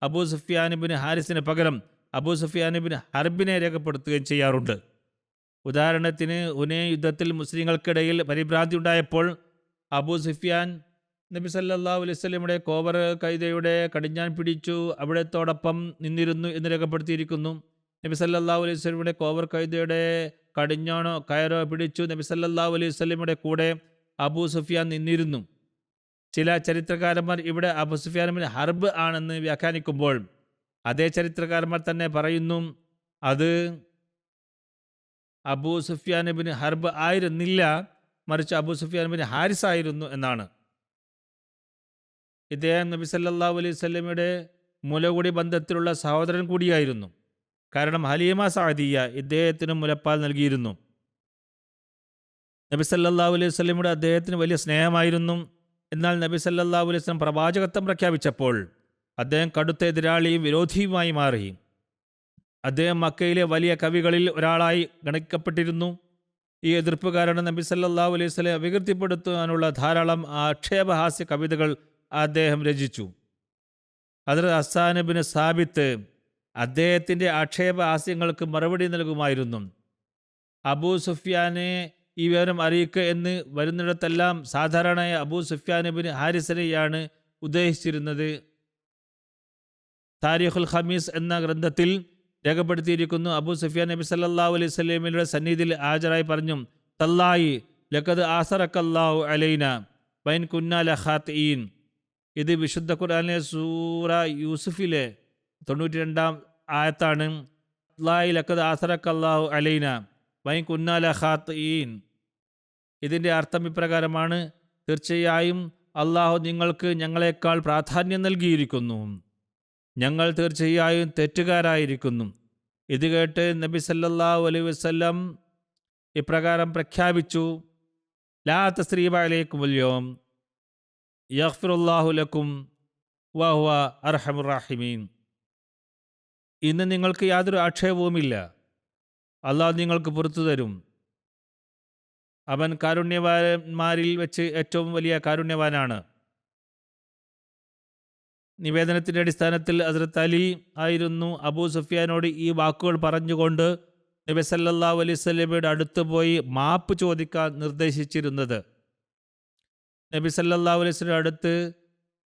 അബൂ സുഫിയാൻ ബിൻ ഹാരിസിന് പകരം അബൂ സുഫിയാൻ ബിൻ ഹർബിനെ രേഖപ്പെടുത്തുകയും ചെയ്യാറുണ്ട്. ഉദാഹരണത്തിന് ഹുനൈൻ യുദ്ധത്തിൽ മുസ്ലിങ്ങൾക്കിടയിൽ പരിഭ്രാന്തി ഉണ്ടായപ്പോൾ അബൂ സുഫിയാൻ നബി സല്ലല്ലാഹു അലൈഹി വസല്ലമയുടെ കോവർ കൈതയുടെ കടിഞ്ഞാൻ പിടിച്ചു അവിടത്തോടൊപ്പം നിന്നിരുന്നു എന്ന് രേഖപ്പെടുത്തിയിരിക്കുന്നു. നബി സല്ലല്ലാഹു അലൈഹി വസല്ലമയുടെ കോവർ കൈതയുടെ കടിഞ്ഞാണോ കയറോ പിടിച്ചു നബി സല്ലല്ലാഹു അലൈഹി വസല്ലമയുടെ കൂടെ അബൂ സുഫിയാൻ നിന്നിരുന്നു. ചില ചരിത്രകാരന്മാർ ഇവിടെ അബൂ സുഫിയാൻ ബിൻ ഹർബ് ആണെന്ന് വ്യാഖ്യാനിക്കുമ്പോൾ അതേ ചരിത്രകാരന്മാർ തന്നെ പറയുന്നു അത് അബൂ സുഫിയാൻ ബിൻ ഹർബ് ആയിരുന്നില്ല, മറിച്ച് അബൂ സുഫിയാൻ ബിൻ ഹാരിസ് ആയിരുന്നു എന്നാണ്. ഇദ്ദേഹം നബി സല്ലല്ലാഹു അലൈഹി വസല്ലമയുടെ മുലകുടി ബന്ധത്തിലുള്ള സഹോദരൻ കൂടിയായിരുന്നു. കാരണം ഹലീമ സഅദിയ ഇദ്ദേഹത്തിന് മുലപ്പാൽ നൽകിയിരുന്നു. നബി സല്ലല്ലാഹു അലൈഹി വസല്ലമയുടെ അദ്ദേഹത്തിന് വലിയ സ്നേഹമായിരുന്നു. എന്നാൽ നബി സല്ലല്ലാഹു അലൈഹി വസല്ലം പ്രവാചകത്വം പ്രഖ്യാപിച്ചപ്പോൾ അദ്ദേഹം കടുത്ത എതിരാളിയും വിരോധിയുമായി മാറി. അദ്ദേഹം മക്കയിലെ വലിയ കവികളിൽ ഒരാളായി ഗണിക്കപ്പെട്ടിരുന്നു. ഈ എതിർപ്പ് കാരണം നബി സല്ലല്ലാഹു അലൈഹി വസല്ലം അപകീർത്തിപ്പെടുത്താനുള്ള ധാരാളം ആക്ഷേപഹാസ്യ കവിതകൾ അദ്ദേഹം രചിച്ചു. ഹദ്റത്ത് ഹസ്സാൻ ഇബ്നു സാബിത്ത് അദ്ദേഹത്തിൻ്റെ ആക്ഷേപഹാസ്യങ്ങൾക്ക് മറുപടി നൽകുമായിരുന്നു. അബൂ സുഫിയാനെ ഈ വിവരം അറിയിക്കുക എന്ന് വരുന്നിടത്തെല്ലാം സാധാരണയായി അബൂ സുഫിയാൻ ഇബ്നു ഹാരിസിനെയാണ് ഉദ്ദേശിച്ചിരുന്നത്. താരിഖുൽ ഖമീസ് എന്ന ഗ്രന്ഥത്തിൽ രേഖപ്പെടുത്തിയിരിക്കുന്നു, അബൂ സുഫിയാൻ നബി സല്ലല്ലാഹു അലൈഹി വസല്ലമയുടെ സന്നിധിയിൽ ഹാജരായി പറഞ്ഞു, തല്ലാഹി ലഖദ് ആസറക്കല്ലാഹു അലൈന വൈൻ കുന്നാ ലഖാത്തിഈൻ. ഇത് വിശുദ്ധ ഖുർആനിലെ സൂറ യൂസുഫിലെ 92 ആയത്താണ്. അല്ലാഹി ലഖദ് ആസറക്കല്ലാഹു അലൈന വൈൻ കുന്നാ ലഖാത്തിഈൻ. ഇതിൻ്റെ അർത്ഥം ഇപ്രകാരമാണ്: തീർച്ചയായും അള്ളാഹു നിങ്ങൾക്ക് ഞങ്ങളെക്കാൾ പ്രാധാന്യം നൽകിയിരിക്കുന്നു, ഞങ്ങൾ തീർച്ചയായും തെറ്റുകാരായിരിക്കുന്നു. ഇത് കേട്ട് നബി സല്ലല്ലാഹു അലൈഹി വസല്ലം ഇപ്രകാരം പ്രഖ്യാപിച്ചു: ലാ തസ്രീബ അലൈക്കുമുൽ യൗം യഗ്ഫിറുല്ലാഹു ലക്കും വഹുവ അർഹമുർ റാഹിമീൻ. ഇന്ന് നിങ്ങൾക്ക് യാതൊരു ആക്ഷേപവുമില്ല, അള്ളാഹു നിങ്ങൾക്ക് പുറത്തു തരും. അവൻ കാരുണ്യവാന്മാരിൽ വെച്ച് ഏറ്റവും വലിയ കാരുണ്യവാനാണ്. നിവേദനത്തിൻ്റെ അടിസ്ഥാനത്തിൽ ഹസ്രത്ത് അലി ആയിരുന്നു അബൂ സുഫിയാനോട് ഈ വാക്കുകൾ പറഞ്ഞുകൊണ്ട് നബി സല്ലല്ലാഹു അലൈഹി വസല്ലമയുടെ അടുത്ത് പോയി മാപ്പ് ചോദിക്കാൻ നിർദ്ദേശിച്ചിരുന്നത്. നബി സല്ലല്ലാഹു അലൈഹി വസല്ലമയുടെ അടുത്ത്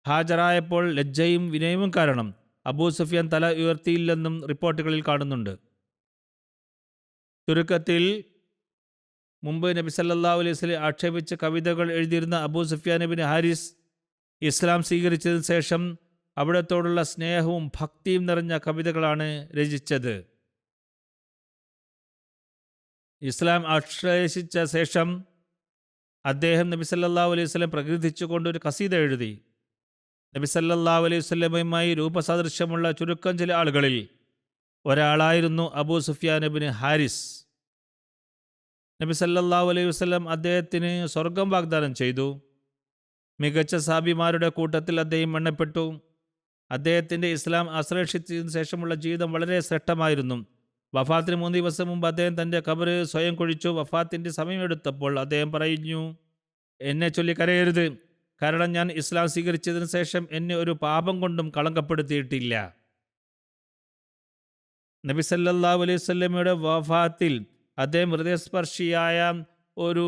ഹാജരായപ്പോൾ ലജ്ജയും വിനയവും കാരണം അബൂ സുഫിയാൻ തല ഉയർത്തിയില്ലെന്നും റിപ്പോർട്ടുകളിൽ കാണുന്നുണ്ട്. ചുരുക്കത്തിൽ, മുമ്പ് നബി സല്ലല്ലാഹു അലൈഹി വസല്ലം ആക്ഷേപിച്ച കവിതകൾ എഴുതിയിരുന്ന അബൂ സുഫിയാൻ ഇബ്നു ഹാരിസ് ഇസ്ലാം സ്വീകരിച്ചതിന് ശേഷം അവിടത്തോടുള്ള സ്നേഹവും ഭക്തിയും നിറഞ്ഞ കവിതകളാണ് രചിച്ചത്. ഇസ്ലാം ആശ്ലേഷിച്ച ശേഷം അദ്ദേഹം നബി സല്ലല്ലാഹു അലൈഹി വസല്ലം പ്രകീർത്തിച്ചുകൊണ്ട് ഒരു ഖസീദ എഴുതി. നബി സല്ലല്ലാഹു അലൈഹി വസല്ലമയുമായി രൂപസാദൃശ്യമുള്ള ചുരുക്കം ചില ആളുകളിൽ ഒരാളായിരുന്നു അബൂ സുഫിയാൻ ഇബ്നു ഹാരിസ്. നബി സല്ലല്ലാഹു അലൈഹി വസല്ലം അദ്ദേഹത്തിന് സ്വർഗം വാഗ്ദാനം ചെയ്തു. മികച്ച സഹാബിമാരുടെ കൂട്ടത്തിൽ അദ്ദേഹം എണ്ണപ്പെട്ടു. അദ്ദേഹത്തിൻ്റെ ഇസ്ലാം ആശ്ലേഷിച്ചതിന് ശേഷമുള്ള ജീവിതം വളരെ ശ്രേഷ്ഠമായിരുന്നു. വഫാത്തിന് 3 ദിവസം മുമ്പ് അദ്ദേഹം തൻ്റെ ഖബർ സ്വയം കുഴിച്ചു. വഫാത്തിൻ്റെ സമയമെടുത്തപ്പോൾ അദ്ദേഹം പറഞ്ഞു: എന്നെ ചൊല്ലി കരയരുത്, കാരണം ഞാൻ ഇസ്ലാം സ്വീകരിച്ചതിന് ശേഷം എന്നെ ഒരു പാപം കൊണ്ടും കളങ്കപ്പെടുത്തിയിട്ടില്ല. നബി സല്ലല്ലാഹു അലൈഹി വസല്ലമയുടെ വഫാത്തിൽ അദ്ദേഹം ഹൃദയസ്പർശിയായ ഒരു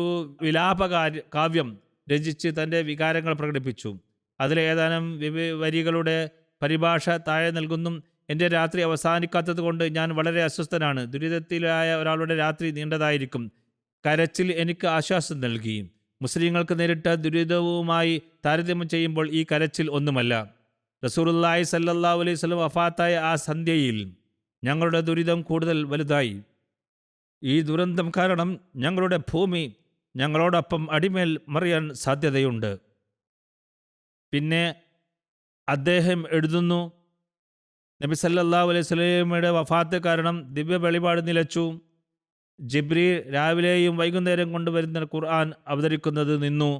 കാവ്യം രചിച്ച് തൻ്റെ വികാരങ്ങൾ പ്രകടിപ്പിച്ചു. അതിലെ ഏതാനും വരികളുടെ പരിഭാഷ താഴെ നൽകുന്നു: എൻ്റെ രാത്രി അവസാനിക്കാത്തത് കൊണ്ട് ഞാൻ വളരെ അസ്വസ്ഥനാണ്. ദുരിതത്തിലായ ഒരാളുടെ രാത്രി നീണ്ടതായിരിക്കും. കരച്ചിൽ എനിക്ക് ആശ്വാസം നൽകി. മുസ്ലിങ്ങൾക്ക് നേരിട്ട ദുരിതവുമായി താരതമ്യം ചെയ്യുമ്പോൾ ഈ കരച്ചിൽ ഒന്നുമല്ല. റസൂലുള്ളാഹി സല്ലല്ലാഹു അലൈഹി വസല്ലം വഫാത്തായ ആ സന്ധ്യയിൽ ഞങ്ങളുടെ ദുരിതം കൂടുതൽ വലുതായി. ഈ ദുരന്തം കാരണം ഞങ്ങളുടെ ഭൂമി ഞങ്ങളോടൊപ്പം അടിമേൽ മറിയാൻ സാധ്യതയുണ്ട്. പിന്നെ അദ്ദേഹം എഴുതുന്നു: നബി സല്ലല്ലാഹു അലൈഹി വസല്ലമയുടെ വഫാത്ത് കാരണം ദിവ്യ വെളിപാട് നിലച്ചു. ജിബ്രീൽ രാവിലെയും വൈകുന്നേരം കൊണ്ടുവരുന്ന ഖുർആൻ അവതരിക്കുന്നത് നിന്നു.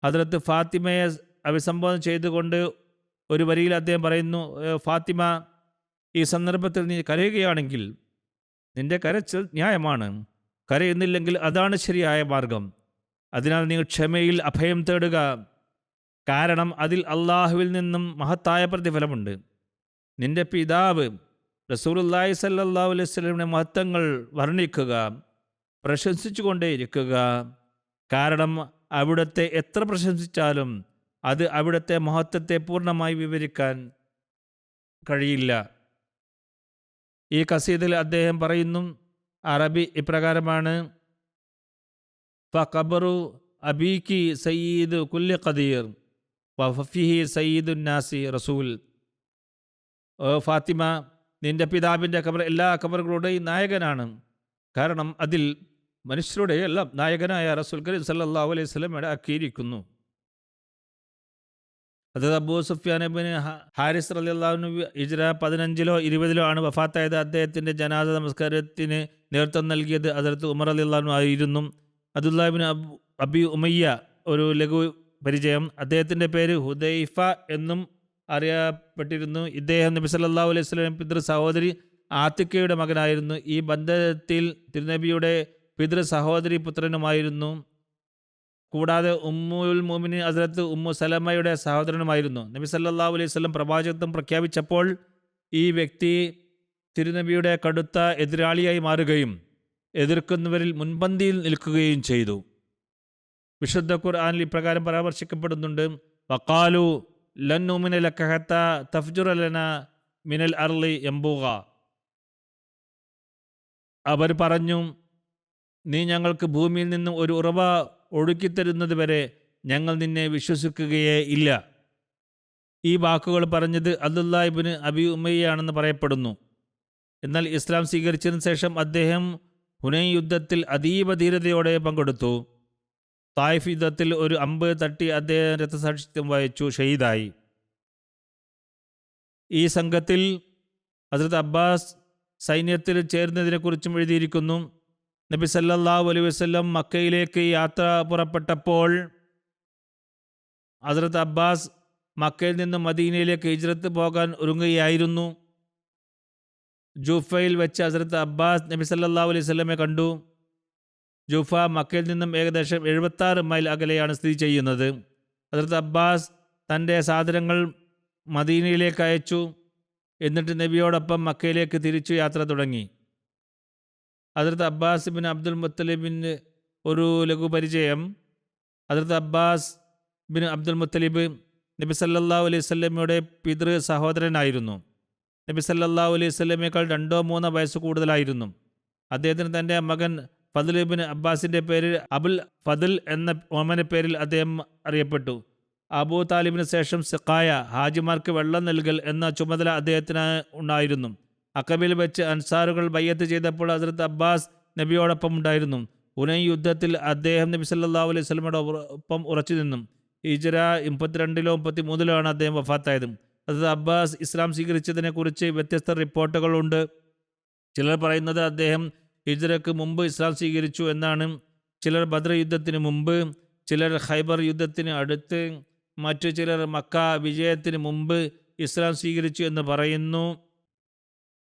ഹദ്റത്ത് ഫാത്തിമയെ അഭിസംബോധന ചെയ്തുകൊണ്ട് ഒരു വരിയിൽ അദ്ദേഹം പറയുന്നു: ഫാത്തിമ, ഈ സന്ദർഭത്തിൽ നീ കരയുകയാണെങ്കിൽ നിന്റെ കരച്ചിൽ ന്യായമാണ്. കരയുന്നില്ലെങ്കിൽ അതാണ് ശരിയായ മാർഗം. അതിനാൽ നീ ക്ഷമയിൽ അഭയം തേടുക, കാരണം അതിൽ അള്ളാഹുവിൽ നിന്നും മഹത്തായ പ്രതിഫലമുണ്ട്. നിന്റെ പിതാവ് റസൂലുള്ളാഹി സ്വല്ലല്ലാഹു അലൈഹി വസല്ലമയുടെ മഹത്വങ്ങൾ വർണ്ണിക്കുക, പ്രശംസിച്ചുകൊണ്ടേയിരിക്കുക, കാരണം അവിടുത്തെ എത്ര പ്രശംസിച്ചാലും അത് അവിടുത്തെ മഹത്വത്തെ പൂർണ്ണമായി വിവരിക്കാൻ കഴിയില്ല. ഈ ഖസീദയിൽ അദ്ദേഹം പറയുന്നു, അറബി ഇപ്രകാരമാണ്: ഫഖബറു അബീക്കി സയ്യിദു കുല്ലി ഖദീർ വഫിഹി സയ്യിദുൻ നാസി റസൂൽ. ഓ ഫാത്തിമ, നിന്റെ പിതാവിൻ്റെ ഖബർ എല്ലാ ഖബറുകളുടെയും നായകനാണ്, കാരണം അതിൽ മനുഷ്യരുടെ എല്ലാം നായകനായ റസൂൽ കരീം സല്ലല്ലാഹു അലൈഹി വസല്ലം ആക്കിയിരിക്കുന്നു. അത് അബൂ സുഫിയാൻ ഇബ്നു ഹാരിസ് റളിയല്ലാഹു അൻഹു ഹിജ്റ 15-ലോ 20-ലോ ആണ് വഫാത്തായത്. അദ്ദേഹത്തിൻ്റെ ജനാസ നമസ്കാരത്തിന് നേതൃത്വം നൽകിയത് ഹദ്റത്ത് ഉമർ റളിയല്ലാഹു അൻഹു ആയിരുന്നു. അബ്ദുല്ലാഹ് ഇബ്നു അബി ഉമയ്യ ഒരു ലഘു പരിചയം. അദ്ദേഹത്തിൻ്റെ പേര് ഹുദൈഫ എന്നും അറിയപ്പെട്ടിരുന്നു. ഇദ്ദേഹം നബി സല്ലല്ലാഹു അലൈഹി വസല്ലം പിതൃ സഹോദരി ആത്തിക്കയുടെ മകനായിരുന്നു. ഈ ബന്ധത്തിൽ തിരുനബിയുടെ പിതൃ സഹോദരി പുത്രനുമായിരുന്നു. കൂടാതെ ഉമ്മുൽ മുഅ്മിനീൻ ഹസ്രത്ത് ഉമ്മു സലമയുടെ സഹോദരനുമായിരുന്നു. നബി സല്ലല്ലാഹു അലൈഹി വസല്ലം പ്രവാചകത്വം പ്രഖ്യാപിച്ചപ്പോൾ ഈ വ്യക്തി തിരുനബിയുടെ കടുത്ത എതിരാളിയായി മാറുകയും എതിർക്കുന്നവരിൽ മുൻപന്തിയിൽ നിൽക്കുകയും ചെയ്തു. വിശുദ്ധ ഖുർആനിൽ ഇപ്രകാരം പരാമർശിക്കപ്പെടുന്നുണ്ട്: വഖാലു ലൻ നുഅ്മിന ലക ഹത്താ തഫ്ജുറ ലനാ മിനൽ അർളി യംബൂഗ. അവർ പറഞ്ഞു, നീ ഞങ്ങൾക്ക് ഭൂമിയിൽ നിന്നും ഒരു ഉറവ ഒഴുക്കിത്തരുന്നത് വരെ ഞങ്ങൾ നിന്നെ വിശ്വസിക്കുകയേ ഇല്ല. ഈ വാക്കുകൾ പറഞ്ഞത് അബ്ദുല്ലാ ഇബ്നു അബി ഉമയ്യയാണെന്ന് പറയപ്പെടുന്നു. എന്നാൽ ഇസ്ലാം സ്വീകരിച്ചതിന് ശേഷം അദ്ദേഹം ഹുനൈൻ യുദ്ധത്തിൽ അതീവ ധീരതയോടെ പങ്കെടുത്തു. തായിഫ് യുദ്ധത്തിൽ ഒരു അമ്പ് തട്ടി അദ്ദേഹം രക്തസാക്ഷിത്വം വഹിച്ചു ഷഹീദായി. ഈ സംഘത്തിൽ ഹസ്രത്ത് അബ്ബാസ് സൈന്യത്തിൽ ചേർന്നതിനെക്കുറിച്ചും എഴുതിയിരിക്കുന്നു. നബി സല്ലല്ലാഹു അലൈഹി വസല്ലം മക്കയിലേക്ക് യാത്ര പുറപ്പെട്ടപ്പോൾ ഹസ്രത്ത് അബ്ബാസ് മക്കയിൽ നിന്ന് മദീനയിലേക്ക് ഹിജ്റത്ത് പോകാൻ ഒരുങ്ങുകയായിരുന്നു. ജൂഫയിൽ വെച്ച് ഹസ്രത്ത് അബ്ബാസ് നബി സല്ലല്ലാഹു അലൈഹി വസല്ലമയെ കണ്ടു. ജൂഫ മക്കയിൽ നിന്നും ഏകദേശം 76 മൈൽ അകലെയാണ് സ്ഥിതി ചെയ്യുന്നത്. ഹസ്രത്ത് അബ്ബാസ് തൻ്റെ സാധനങ്ങൾ മദീനയിലേക്ക് അയച്ചു. എന്നിട്ട് നബിയോടൊപ്പം മക്കയിലേക്ക് തിരിച്ചു യാത്ര തുടങ്ങി. ഹസ്രത്ത് അബ്ബാസ് ബിൻ അബ്ദുൽ മുത്തലിബിന് ഒരു ലഘുപരിചയം. ഹസ്രത്ത് അബ്ബാസ് ബിൻ അബ്ദുൽ മുത്തലിബ് നബി സല്ലല്ലാഹു അലൈഹി വസല്ലമയുടെ പിതൃ സഹോദരനായിരുന്നു. നബി സല്ലല്ലാഹു അലൈഹി വസല്ലമയേക്കാൾ 2-3 വയസ്സ് കൂടുതലായിരുന്നു. അദ്ദേഹത്തിന് തൻ്റെ മകൻ ഫദ്ൽ ഇബ്നു അബ്ബാസിൻ്റെ പേരിൽ അബുൽ ഫദ്ൽ എന്ന ഓമന പേരിൽ അദ്ദേഹം അറിയപ്പെട്ടു. അബൂ താലിബിന് ശേഷം സിഖായ, ഹാജിമാർക്ക് വെള്ളം നൽകൽ എന്ന ചുമതല അദ്ദേഹത്തിന് ഉണ്ടായിരുന്നു. അഖബയിൽ വെച്ച് അൻസാറുകൾ ബയ്യത്ത് ചെയ്തപ്പോൾ ഹസ്രത്ത് അബ്ബാസ് നബിയോടൊപ്പം ഉണ്ടായിരുന്നു. ഹുനൈൻ യുദ്ധത്തിൽ അദ്ദേഹം നബി സല്ലല്ലാഹു അലൈഹി വസല്ലമയുടെ ഒപ്പം ഉറച്ചു നിന്നു. ഹിജ്റ 32-ലോ 33-ലോ ആണ് അദ്ദേഹം വഫാത്തായത്. ഹസ്രത്ത് അബ്ബാസ് ഇസ്ലാം സ്വീകരിച്ചതിനെക്കുറിച്ച് വ്യത്യസ്ത റിപ്പോർട്ടുകളുണ്ട്. ചിലർ പറയുന്നത് അദ്ദേഹം ഹിജ്റയ്ക്ക് മുമ്പ് ഇസ്ലാം സ്വീകരിച്ചു എന്നാണ്. ചിലർ ബദ്ർ യുദ്ധത്തിന് മുമ്പ്, ചിലർ ഖൈബർ യുദ്ധത്തിന് അടുത്ത്, മറ്റു ചിലർ മക്ക വിജയത്തിന് മുമ്പ് ഇസ്ലാം സ്വീകരിച്ചു എന്ന് പറയുന്നു.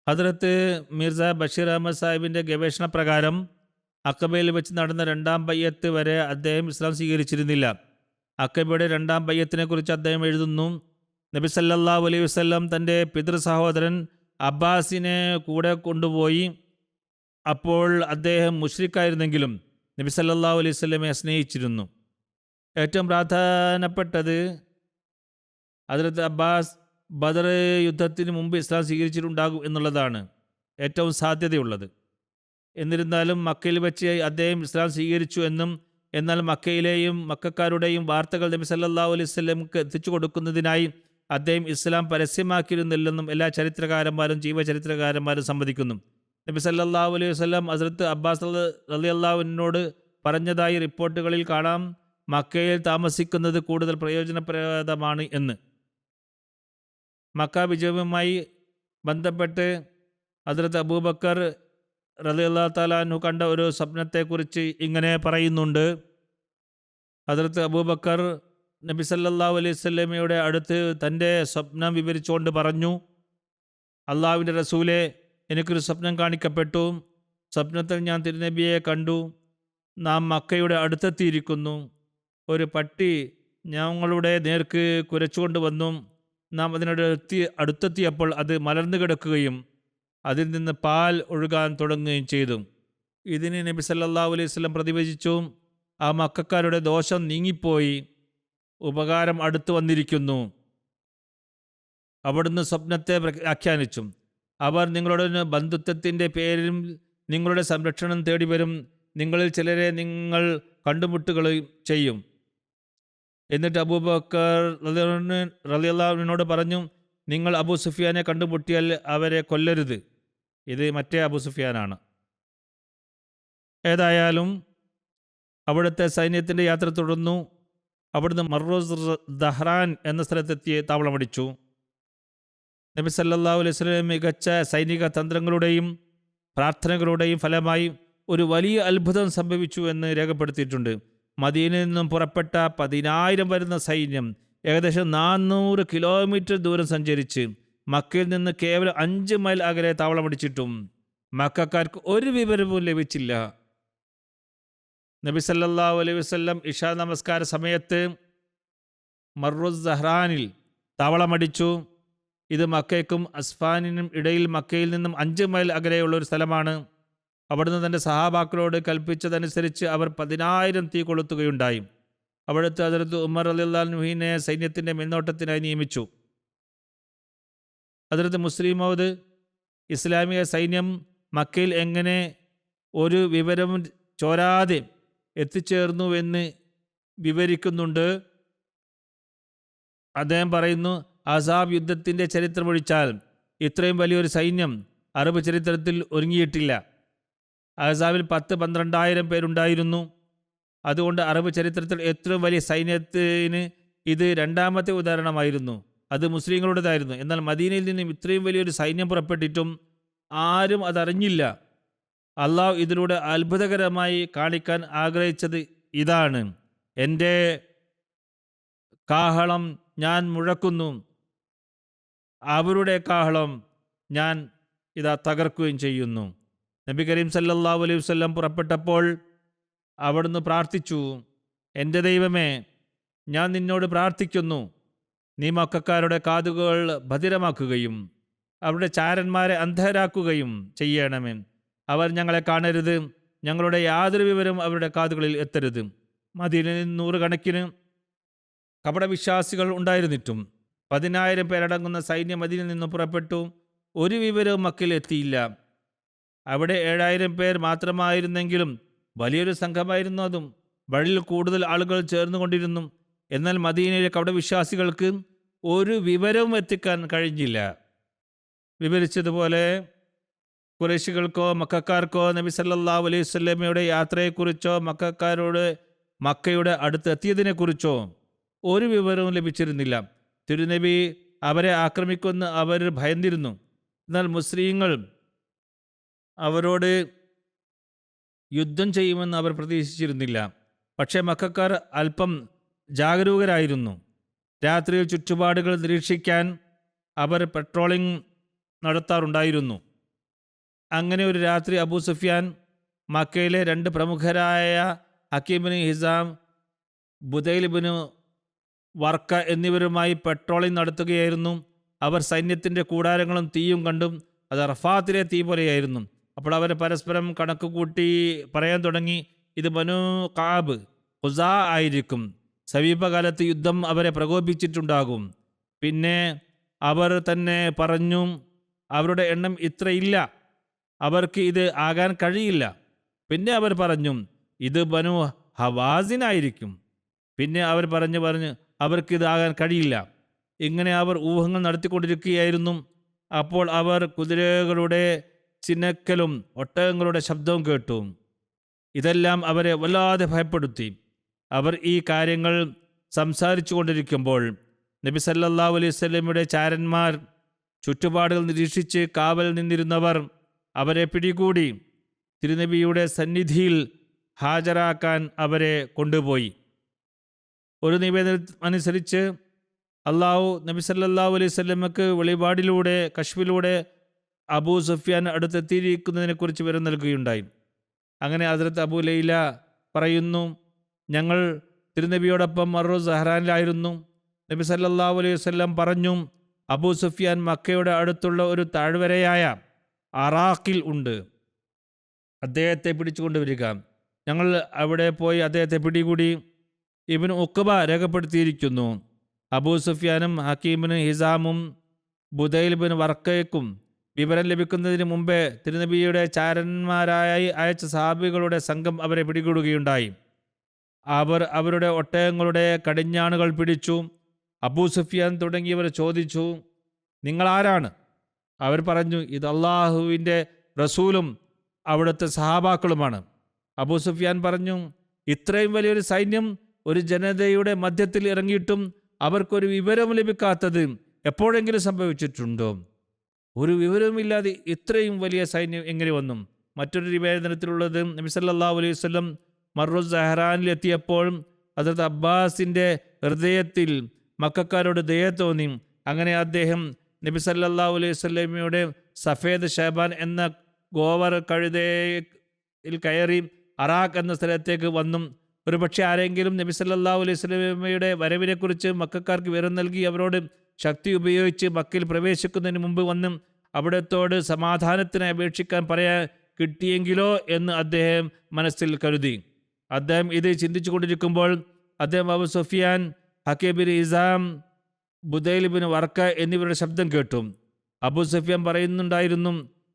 ഹദ്രത്ത് മിർസ ബഷീർ അഹമ്മദ് സാഹിബിൻ്റെ ഗവേഷണ പ്രകാരം അക്കബയിൽ വെച്ച് നടന്ന 2-ാം ബയ്യത്ത് വരെ അദ്ദേഹം ഇസ്ലാം സ്വീകരിച്ചിരുന്നില്ല. അക്കബയുടെ 2-ാം ബയ്യത്തിനെ കുറിച്ച് അദ്ദേഹം എഴുതുന്നു. നബി സല്ലല്ലാഹു അലൈഹി വസല്ലം തൻ്റെ പിതൃ സഹോദരൻ അബ്ബാസിനെ കൂടെ കൊണ്ടുപോയി. അപ്പോൾ അദ്ദേഹം മുശ്രിക്കായിരുന്നെങ്കിലും നബി സല്ലല്ലാഹു അലൈഹി വസല്ലമയെ സ്നേഹിച്ചിരുന്നു. ഏറ്റവും പ്രാധാന്യപ്പെട്ടത് ഹദ്രത്ത് അബ്ബാസ് ബദർ യുദ്ധത്തിന് മുമ്പ് ഇസ്ലാം സ്വീകരിച്ചിട്ടുണ്ടാകും എന്നുള്ളതാണ് ഏറ്റവും സാധ്യതയുള്ളത്. എന്നിരുന്നാലും മക്കയിൽ വെച്ച് അദ്ദേഹം ഇസ്ലാം സ്വീകരിച്ചു എന്നും, എന്നാൽ മക്കയിലെയും മക്കക്കാരുടെയും വാർത്തകൾ നബി സല്ലല്ലാഹു അലൈഹി വസല്ലമക്ക് എത്തിച്ചു കൊടുക്കുന്നതിനായി അദ്ദേഹം ഇസ്ലാം പരസ്യമാക്കിയിരുന്നില്ലെന്നും എല്ലാ ചരിത്രകാരന്മാരും ജീവചരിത്രകാരന്മാരും സമ്മതിക്കുന്നു. നബി സല്ലല്ലാഹു അലൈഹി വസല്ലം ഹസ്രത്ത് അബ്ബാസ് റളിയല്ലാഹു അൻഹുവിനോട് പറഞ്ഞതായി റിപ്പോർട്ടുകളിൽ കാണാം, മക്കയിൽ താമസിക്കുന്നത് കൂടുതൽ പ്രയോജനപ്രദമാണ് എന്ന്. മക്ക വിജയവുമായി ബന്ധപ്പെട്ട് ഹസ്രത്ത് അബൂബക്കർ റളിയല്ലാഹു തആല അൻഹു കണ്ട ഒരു സ്വപ്നത്തെക്കുറിച്ച് ഇങ്ങനെ പറയുന്നുണ്ട്. ഹസ്രത്ത് അബൂബക്കർ നബി സല്ലല്ലാഹു അലൈഹി വസല്ലമയുടെ അടുത്ത് തൻ്റെ സ്വപ്നം വിവരിച്ചുകൊണ്ട് പറഞ്ഞു, അള്ളാഹുവിൻ്റെ റസൂലെ, എനിക്കൊരു സ്വപ്നം കാണിക്കപ്പെട്ടു. സ്വപ്നത്തിൽ ഞാൻ തിരുനബിയെ കണ്ടു. നാം മക്കയുടെ അടുത്തെത്തിയിരിക്കുന്നു. ഒരു പട്ടി ഞങ്ങളുടെ നേർക്ക് കുരച്ചുകൊണ്ട് വന്നു. നാം അടുത്തെത്തിയപ്പോൾ അത് മലർന്നു കിടക്കുകയും അതിൽ നിന്ന് പാൽ ഒഴുകാൻ തുടങ്ങുകയും ചെയ്തു. ഇതിന് നബി സല്ലല്ലാഹു അലൈഹി വസല്ലം പ്രതിവചിച്ചു, ആ മക്കക്കാരുടെ ദോഷം നീങ്ങിപ്പോയി, ഉപകാരം അടുത്തു വന്നിരിക്കുന്നു. അവിടുന്ന് സ്വപ്നത്തെ വ്യാഖ്യാനിച്ചു. അവർ നിങ്ങളുടെ ബന്ധുത്വത്തിൻ്റെ പേരിലും നിങ്ങളുടെ സംരക്ഷണം തേടി വരും. നിങ്ങളിൽ ചിലരെ നിങ്ങൾ കണ്ടുമുട്ടുകയും ചെയ്യും. എന്നിട്ട് അബൂബക്കർ റളിയല്ലാഹു അൻഹുവിനോട് പറഞ്ഞു, നിങ്ങൾ അബൂ സുഫിയാനെ കണ്ടുമുട്ടിയാൽ അവരെ കൊല്ലരുത്. ഇത് മറ്റേ അബൂ സുഫിയാനാണ്. ഏതായാലും അവിടുത്തെ സൈന്യത്തിൻ്റെ യാത്ര തുടർന്നു. അവിടുന്ന് മർറൂസ് ദഹ്റാൻ എന്ന സ്ഥലത്തെത്തി താവളമടിച്ചു. നബി സല്ലല്ലാഹു അലൈഹി വസല്ലം മികച്ച സൈനിക തന്ത്രങ്ങളുടെയും പ്രാർത്ഥനകളുടെയും ഫലമായി ഒരു വലിയ അത്ഭുതം സംഭവിച്ചു എന്ന് രേഖപ്പെടുത്തിയിട്ടുണ്ട്. മദീനയിൽ നിന്നും പുറപ്പെട്ട 10,000 വരുന്ന സൈന്യം ഏകദേശം 400 കിലോമീറ്റർ ദൂരം സഞ്ചരിച്ച് മക്കയിൽ നിന്ന് കേവലം 5 മൈൽ അകലെ താവളമടിച്ചിട്ടും മക്കക്കാർക്ക് ഒരു വിവരവും ലഭിച്ചില്ല. നബി സല്ലല്ലാഹു അലൈഹി വസല്ലം ഇശാ നമസ്കാര സമയത്ത് മർറുസ് ദഹ്റാനിൽ താവളമടിച്ചു. ഇത് മക്കയ്ക്കും അസ്ഫാനിനും ഇടയിൽ മക്കയിൽ നിന്നും 5 മൈൽ അകലെയുള്ളൊരു സ്ഥലമാണ്. അവിടുന്ന് തൻ്റെ സഹാബാക്കളോട് കൽപ്പിച്ചതനുസരിച്ച് അവർ 10,000 തീ കൊളുത്തുകയുണ്ടായി. അവിടുത്തെ ഹദ്റത്ത് ഉമർ റളിയല്ലാഹു അൻഹുവിനെ സൈന്യത്തിൻ്റെ മേൽനോട്ടത്തിനായി നിയമിച്ചു. ഹദ്റത്ത് മുസ്ലിം മൗദ് ഇസ്ലാമിക സൈന്യം മക്കയിൽ എങ്ങനെ ഒരു വിവരവും ചോരാതെ എത്തിച്ചേർന്നുവെന്ന് വിവരിക്കുന്നുണ്ട്. അദ്ദേഹം പറയുന്നു, അസാബ് യുദ്ധത്തിൻ്റെ ചരിത്രമൊഴിച്ചാൽ ഇത്രയും വലിയൊരു സൈന്യം അറബ് ചരിത്രത്തിൽ ഒരുങ്ങിയിട്ടില്ല. അഹ്സാബിൽ 10-12,000 പേരുണ്ടായിരുന്നു. അതുകൊണ്ട് അറബ് ചരിത്രത്തിൽ ഏറ്റവും വലിയ സൈന്യത്തിന് ഇത് രണ്ടാമത്തെ ഉദാഹരണമായിരുന്നു. അത് മുസ്ലിങ്ങളുടേതായിരുന്നു. എന്നാൽ മദീനയിൽ നിന്നും ഇത്രയും വലിയൊരു സൈന്യം പുറപ്പെട്ടിട്ടും ആരും അതറിഞ്ഞില്ല. അള്ളാഹു ഇതിലൂടെ അത്ഭുതകരമായി കാണിക്കാൻ ആഗ്രഹിച്ചത് ഇതാണ്: എൻ്റെ കാഹളം ഞാൻ മുഴക്കുന്നു, അവരുടെ കാഹളം ഞാൻ ഇതാ തകർക്കുകയും ചെയ്യുന്നു. നബി കരീം സല്ലല്ലാഹു അലൈഹി വസല്ലം പുറപ്പെട്ടപ്പോൾ അവിടുന്ന് പ്രാർത്ഥിച്ചു, എൻ്റെ ദൈവമേ, ഞാൻ നിന്നോട് പ്രാർത്ഥിക്കുന്നു, നീ മക്കക്കാരുടെ കാതുകൾ ഭദ്രമാക്കുകയും അവരുടെ ചാരന്മാരെ അന്ധരാക്കുകയും ചെയ്യണമേ. അവർ ഞങ്ങളെ കാണരുത്, ഞങ്ങളുടെ യാതൊരു വിവരവും അവരുടെ കാതുകളിൽ എത്തരുത്. മദീനയിൽ 100 കണക്കിന് കപടവിശ്വാസികൾ ഉണ്ടായിരുന്നിട്ടും 10,000 പേരടങ്ങുന്ന സൈന്യം മദീനയിൽ നിന്ന് പുറപ്പെട്ടു. ഒരു വിവരവും മക്കയിൽ എത്തിയില്ല. അവിടെ 7,000 പേർ മാത്രമായിരുന്നെങ്കിലും വലിയൊരു സംഘമായിരുന്നു. അതും വഴിയിൽ കൂടുതൽ ആളുകൾ ചേർന്നുകൊണ്ടിരുന്നു. എന്നാൽ മദീനയിലെ കപടവിശ്വാസികൾക്ക് ഒരു വിവരവും എത്തിക്കാൻ കഴിഞ്ഞില്ല. വിവരിച്ചതുപോലെ ഖുറൈശികൾക്കോ മക്കക്കാർക്കോ നബി സല്ലല്ലാഹു അലൈഹി വസല്ലമയുടെ യാത്രയെക്കുറിച്ചോ മക്കക്കാരോട് മക്കയുടെ അടുത്തെത്തിയതിനെക്കുറിച്ചോ ഒരു വിവരവും ലഭിച്ചിരുന്നില്ല. തിരുനബി അവരെ ആക്രമിക്കുമെന്ന് അവർ ഭയന്നിരുന്നു. എന്നാൽ മുസ്ലിങ്ങൾ അവരോട് യുദ്ധം ചെയ്യുമെന്ന് അവർ പ്രതീക്ഷിച്ചിരുന്നില്ല. പക്ഷേ മക്കക്കാർ അല്പം ജാഗരൂകരായിരുന്നു. രാത്രിയിൽ ചുറ്റുപാടുകൾ നിരീക്ഷിക്കാൻ അവർ പെട്രോളിംഗ് നടത്താറുണ്ടായിരുന്നു. അങ്ങനെ ഒരു രാത്രി അബൂ സുഫിയാൻ മക്കയിലെ 2 പ്രമുഖരായ Hakeem bin Hizam, Budail bin വർക്ക എന്നിവരുമായി പെട്രോളിംഗ് നടത്തുകയായിരുന്നു. അവർ സൈന്യത്തിൻ്റെ കൂടാരങ്ങളും തീയും കണ്ടും അത് അറഫാത്തിലെ തീ പോലെയായിരുന്നു. അപ്പോൾ അവർ പരസ്പരം കണക്ക് കൂട്ടി പറയാൻ തുടങ്ങി, ഇത് ബനൂ കഅബ് ഖുസാ ആയിരിക്കും. സമീപകാലത്ത് യുദ്ധം അവരെ പ്രകോപിച്ചിട്ടുണ്ടാകും. പിന്നെ അവർ തന്നെ പറഞ്ഞു, അവരുടെ എണ്ണം ഇത്രയില്ല, അവർക്ക് ഇത് ആകാൻ കഴിയില്ല. പിന്നെ അവർ പറഞ്ഞു, ഇത് ബനൂ ഹവാസിനായിരിക്കും. പിന്നെ അവർ പറഞ്ഞു അവർക്ക് ഇത് ആകാൻ കഴിയില്ല. ഇങ്ങനെ അവർ ഊഹങ്ങൾ നടത്തിക്കൊണ്ടിരിക്കുകയായിരുന്നു. അപ്പോൾ അവർ കുതിരകളുടെ ചിനക്കലും ഒട്ടകങ്ങളുടെ ശബ്ദവും കേട്ടു. ഇതെല്ലാം അവരെ വല്ലാതെ ഭയപ്പെടുത്തി. അവർ ഈ കാര്യങ്ങൾ സംസാരിച്ചു കൊണ്ടിരിക്കുമ്പോൾ നബി സല്ലല്ലാഹു അലൈഹി വസല്ലമയുടെ ചാരന്മാർ ചുറ്റുപാടുകൾ നിരീക്ഷിച്ച് കാവൽ നിന്നിരുന്നവർ അവരെ പിടികൂടി തിരുനബിയുടെ സന്നിധിയിൽ ഹാജരാക്കാൻ അവരെ കൊണ്ടുപോയി. ഒരു നിവേദനം അനുസരിച്ച് അള്ളാഹു നബി സല്ലല്ലാഹു അലൈഹി വസല്ലമക്ക് വെളിപാടിലൂടെ കശ്ഫിലൂടെ അബൂ സുഫിയാൻ അടുത്തെത്തിയിരിക്കുന്നതിനെക്കുറിച്ച് വിവരം നൽകുകയുണ്ടായി. അങ്ങനെ ഹസ്രത്ത് അബൂ ലൈല പറയുന്നു, ഞങ്ങൾ തിരുനബിയോടൊപ്പം മറു സഹ്റാനിലായിരുന്നു. നബി സല്ലല്ലാഹു അലൈഹി വസല്ലം പറഞ്ഞു, അബൂ സുഫിയാൻ മക്കയുടെ അടുത്തുള്ള ഒരു താഴ്വരയായ അറാഖിൽ ഉണ്ട്, അദ്ദേഹത്തെ പിടിച്ചുകൊണ്ടുവരിക. ഞങ്ങൾ അവിടെ പോയി അദ്ദേഹത്തെ പിടികൂടി. ഇബ്നു ഉഖബ രേഖപ്പെടുത്തിയിരിക്കുന്നു, അബൂ സുഫിയാനും ഹക്കീം ബിൻ ഹിസാമും ബുദൈൽ ബിൻ വർക്കയ്ക്കും വിവരം ലഭിക്കുന്നതിന് മുമ്പേ തിരുനബിയുടെ ചാരന്മാരായി അയച്ച സഹാബികളുടെ സംഘം അവരെ പിടികൂടുകയുണ്ടായി. അവർ അവരുടെ ഒട്ടകങ്ങളുടെ കടിഞ്ഞാണുകൾ പിടിച്ചു. അബൂ സുഫിയാൻ തുടങ്ങിയവർ ചോദിച്ചു, നിങ്ങളാരാണ്? അവർ പറഞ്ഞു, ഇത് അള്ളാഹുവിൻ്റെ റസൂലും അവിടുത്തെ സഹാബാക്കളുമാണ്. അബൂ സുഫിയാൻ പറഞ്ഞു, ഇത്രയും വലിയൊരു സൈന്യം ഒരു ജനതയുടെ മധ്യത്തിൽ ഇറങ്ങിയിട്ടും അവർക്കൊരു വിവരം ലഭിക്കാത്തത് എപ്പോഴെങ്കിലും സംഭവിച്ചിട്ടുണ്ടോ? ഒരു വിവരവുമില്ലാതെ ഇത്രയും വലിയ സൈന്യം എങ്ങനെ വന്നു? മറ്റൊരു നിവേദനത്തിലുള്ളത്, നബി സല്ലല്ലാഹു അലൈഹി വസല്ലം മറു സഹ്റാനിൽ എത്തിയപ്പോൾ ഹദ്റത്ത് അബ്ബാസിൻ്റെ ഹൃദയത്തിൽ മക്കക്കാരോട് ദയ തോന്നി. അങ്ങനെ അദ്ദേഹം നബി സല്ലല്ലാഹു അലൈഹി വസല്ലമയുടെ സഫേദ് ഷഹബാൻ എന്ന ഗോവർ കഴുതയിൽ കയറി അറാഖ് എന്ന സ്ഥലത്തേക്ക് വന്നു. ഒരുപക്ഷെ ആരെങ്കിലും നബി സല്ലല്ലാഹു അലൈഹി വസല്ലമയുടെ വരവിനെക്കുറിച്ച് മക്കക്കാർക്ക് വിവരം നൽകി അവരോട് ശക്തി ഉപയോഗിച്ച് മക്കയിൽ പ്രവേശിക്കുന്നതിന് മുമ്പ് വന്നും അവിടത്തോട് സമാധാനത്തിന് അപേക്ഷിക്കാൻ പറയാൻ കിട്ടിയെങ്കിലോ എന്ന് അദ്ദേഹം മനസ്സിൽ കരുതി. അദ്ദേഹം ഇത് ചിന്തിച്ചു കൊണ്ടിരിക്കുമ്പോൾ അദ്ദേഹം Abu Sufyan, Hakim bin Hizam, Budail bin Warqa എന്നിവരുടെ ശബ്ദം കേട്ടു. അബൂ സുഫിയാൻ പറയുന്നുണ്ടായിരുന്നു,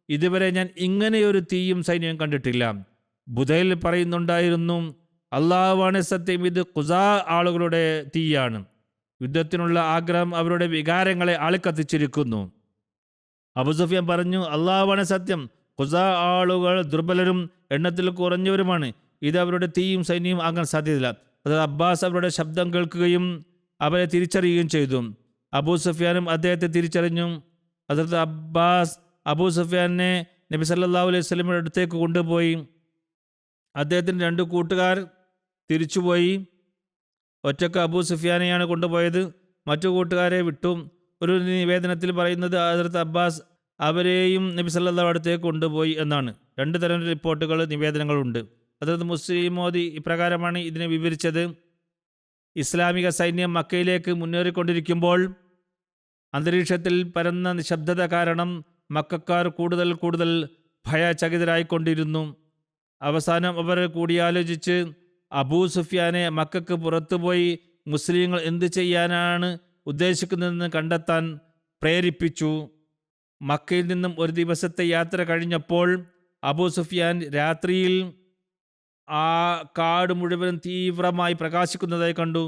ഇതുവരെ ഞാൻ ഇങ്ങനെയൊരു തീയും സൈന്യവും കണ്ടിട്ടില്ല. ബുദൈൽ പറയുന്നുണ്ടായിരുന്നു, അള്ളാഹുവാണ് സത്യം, ഇത് ഖുസാ ആളുകളുടെ തീയാണ്. യുദ്ധത്തിനുള്ള ആഗ്രഹം അവരുടെ വികാരങ്ങളെ ആളിക്കത്തിച്ചിരിക്കുന്നു. അബൂ സുഫിയാൻ പറഞ്ഞു, അള്ളാഹുവാണ് സത്യം, ഖുസാ ആളുകൾ ദുർബലരും എണ്ണത്തിൽ കുറഞ്ഞവരുമാണ്. ഇത് അവരുടെ തീയും സൈന്യവും ആകാൻ സാധ്യതയില്ല. അത് അബ്ബാസ് അവരുടെ ശബ്ദം കേൾക്കുകയും അവരെ തിരിച്ചറിയുകയും ചെയ്തു. അബൂ സുഫിയാനും അദ്ദേഹത്തെ തിരിച്ചറിഞ്ഞു. ഹദ്റത്ത് അബ്ബാസ് അബൂ സുഫിയാനെ നബി സല്ലല്ലാഹു അലൈഹി വസല്ലമയുടെ അടുത്തേക്ക് കൊണ്ടുപോയി. അദ്ദേഹത്തിൻ്റെ 2 കൂട്ടുകാർ തിരിച്ചുപോയി. ഒറ്റക്ക് അബൂ സുഫിയാനെയാണ് കൊണ്ടുപോയത്, മറ്റു കൂട്ടുകാരെ വിട്ടു. ഒരു നിവേദനത്തിൽ പറയുന്നത് ഹദ്റത്ത് അബ്ബാസ് അവരെയും നബി സല്ലല്ലാഹു അടുത്തേക്ക് കൊണ്ടുപോയി എന്നാണ്. 2 തരം റിപ്പോർട്ടുകൾ, നിവേദനങ്ങളുണ്ട്. ഹദ്റത്ത് മുസ്ലിം മോദി ഇപ്രകാരമാണ് ഇതിനെ വിവരിച്ചത്. ഇസ്ലാമിക സൈന്യം മക്കയിലേക്ക് മുന്നേറിക്കൊണ്ടിരിക്കുമ്പോൾ അന്തരീക്ഷത്തിൽ പരന്ന നിശബ്ദത കാരണം മക്കക്കാർ കൂടുതൽ കൂടുതൽ ഭയചകിതരായിക്കൊണ്ടിരുന്നു. അവസാനം അവർ കൂടിയാലോചിച്ച് അബൂ സുഫിയാനെ മക്കക്ക് പുറത്തുപോയി മുസ്ലിങ്ങൾ എന്ത് ചെയ്യാനാണ് ഉദ്ദേശിക്കുന്നതെന്ന് കണ്ടെത്താൻ പ്രേരിപ്പിച്ചു. മക്കയിൽ നിന്നും ഒരു ദിവസത്തെ യാത്ര കഴിഞ്ഞപ്പോൾ അബൂ സുഫിയാൻ രാത്രിയിൽ ആ കാട് മുഴുവൻ തീവ്രമായി പ്രകാശിക്കുന്നതായി കണ്ടു.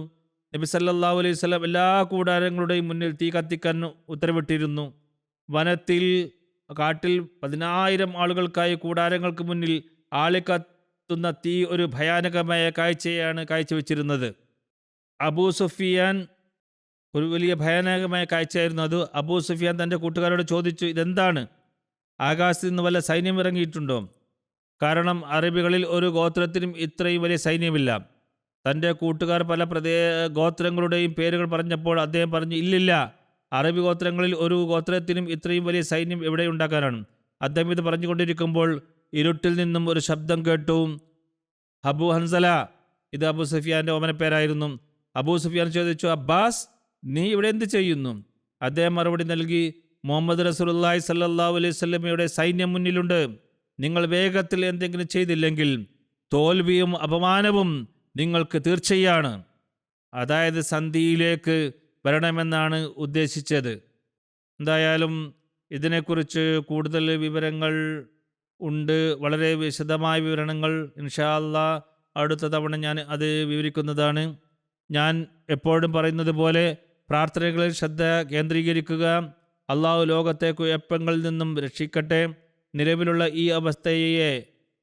നബി സല്ലല്ലാഹു അലൈഹി വസല്ലം എല്ലാ കൂടാരങ്ങളുടെയും മുന്നിൽ തീ കത്തിക്കാൻ ഉത്തരവിട്ടിരുന്നു. കാട്ടിൽ 10,000 ആളുകൾക്കായി കൂടാരങ്ങൾക്ക് മുന്നിൽ ആളിക്കത്തുന്ന തീ ഒരു ഭയാനകമായ കാഴ്ചയാണ് കാഴ്ചവെച്ചിരുന്നത്. അബൂ സുഫിയാൻ ഒരു വലിയ ഭയാനകമായ കാഴ്ചയായിരുന്നു അത്. അബൂ സുഫിയാൻ തൻ്റെ കൂട്ടുകാരോട് ചോദിച്ചു, ഇതെന്താണ്? ആകാശത്ത് നിന്ന് വല്ല സൈന്യം ഇറങ്ങിയിട്ടുണ്ടോ? കാരണം അറബികളിൽ ഒരു ഗോത്രത്തിനും ഇത്രയും വലിയ സൈന്യമില്ല. തൻ്റെ കൂട്ടുകാർ പല ഗോത്രങ്ങളുടെയും പേരുകൾ പറഞ്ഞപ്പോൾ അദ്ദേഹം പറഞ്ഞു, ഇല്ലില്ല, അറബി ഗോത്രങ്ങളിൽ ഒരു ഗോത്രത്തിനും ഇത്രയും വലിയ സൈന്യം എവിടെ ഉണ്ടാക്കാനാണ്. അദ്ദേഹം ഇത് പറഞ്ഞുകൊണ്ടിരിക്കുമ്പോൾ ഇരുട്ടിൽ നിന്നും ഒരു ശബ്ദം കേട്ടു, അബൂ ഹൻസല. ഇത് അബൂ സുഫിയാൻ്റെ ഓമനപ്പേരായിരുന്നു. അബൂ സുഫിയാൻ ചോദിച്ചു, അബ്ബാസ്, നീ ഇവിടെ എന്ത് ചെയ്യുന്നു? അദ്ദേഹം മറുപടി നൽകി, മുഹമ്മദ് റസൂലുള്ളാഹി സ്വല്ലല്ലാഹു അലൈഹി വസല്ലമയുടെ സൈന്യം മുന്നിലുണ്ട്. നിങ്ങൾ വേഗത്തിൽ എന്തെങ്കിലും ചെയ്തില്ലെങ്കിൽ തോൽവിയും അപമാനവും നിങ്ങൾക്ക് തീർച്ചയാണ്. അതായത് സന്ധിയിലേക്ക് വരണമെന്നാണ് ഉദ്ദേശിച്ചത്. എന്തായാലും ഇതിനെക്കുറിച്ച് കൂടുതൽ വിവരങ്ങൾ ഉണ്ട്, വളരെ വിശദമായ വിവരണങ്ങൾ. ഇൻഷാ അല്ലാഹ് അടുത്ത തവണ ഞാൻ അത് വിവരിക്കുന്നതാണ്. ഞാൻ എപ്പോഴും പറയുന്നത് പോലെ പ്രാർത്ഥനകളിൽ ശ്രദ്ധ കേന്ദ്രീകരിക്കുക. അള്ളാഹു ലോകത്തെ കുഴപ്പങ്ങളിൽ നിന്നും രക്ഷിക്കട്ടെ. നിലവിലുള്ള ഈ അവസ്ഥയെ,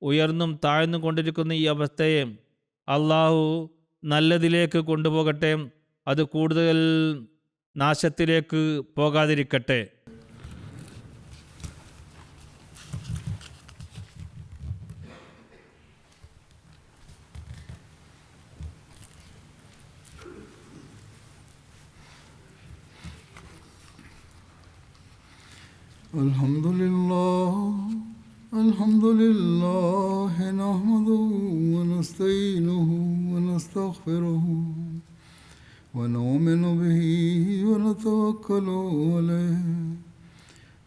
ഉയർന്നും താഴ്ന്നും കൊണ്ടിരിക്കുന്ന ഈ അവസ്ഥയെ അള്ളാഹു നല്ലതിലേക്ക് കൊണ്ടുപോകട്ടെ. അത് കൂടുതൽ നാശത്തിലേക്ക് പോകാതിരിക്കട്ടെ. Alhamdulillah nahmaduhu wa nasta'inuhu wa nastaghfiruhu wa nu'minu bihi wa natawakkalu alayhi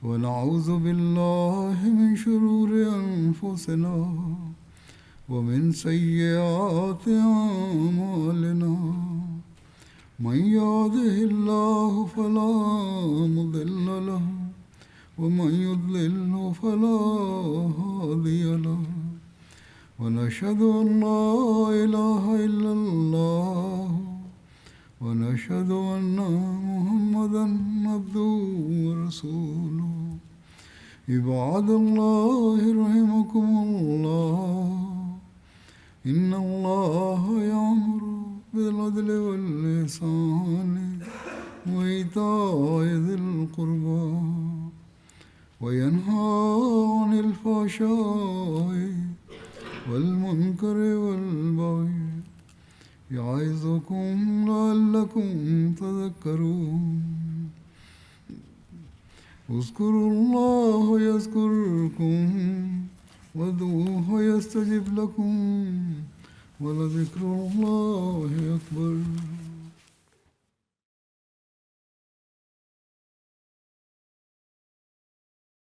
wa na'udhu billahi min shururi anfusina wa min sayyiati a'malina. Man yahdihillahu fala mudilla lahu ومن يضلل فلا هادي له ونشهد أن لا إله إلا الله ونشهد أن محمدا عبده ورسوله. عباد الله رحمكم الله إن الله يأمر بالعدل والإحسان وإيتاء ذي القربى وينهى عن الفحشاء والمنكر والبغي يعظكم لعلكم تذكرون. اذكروا الله يذكركم وادعوه يستجب لكم ولذكر الله أكبر.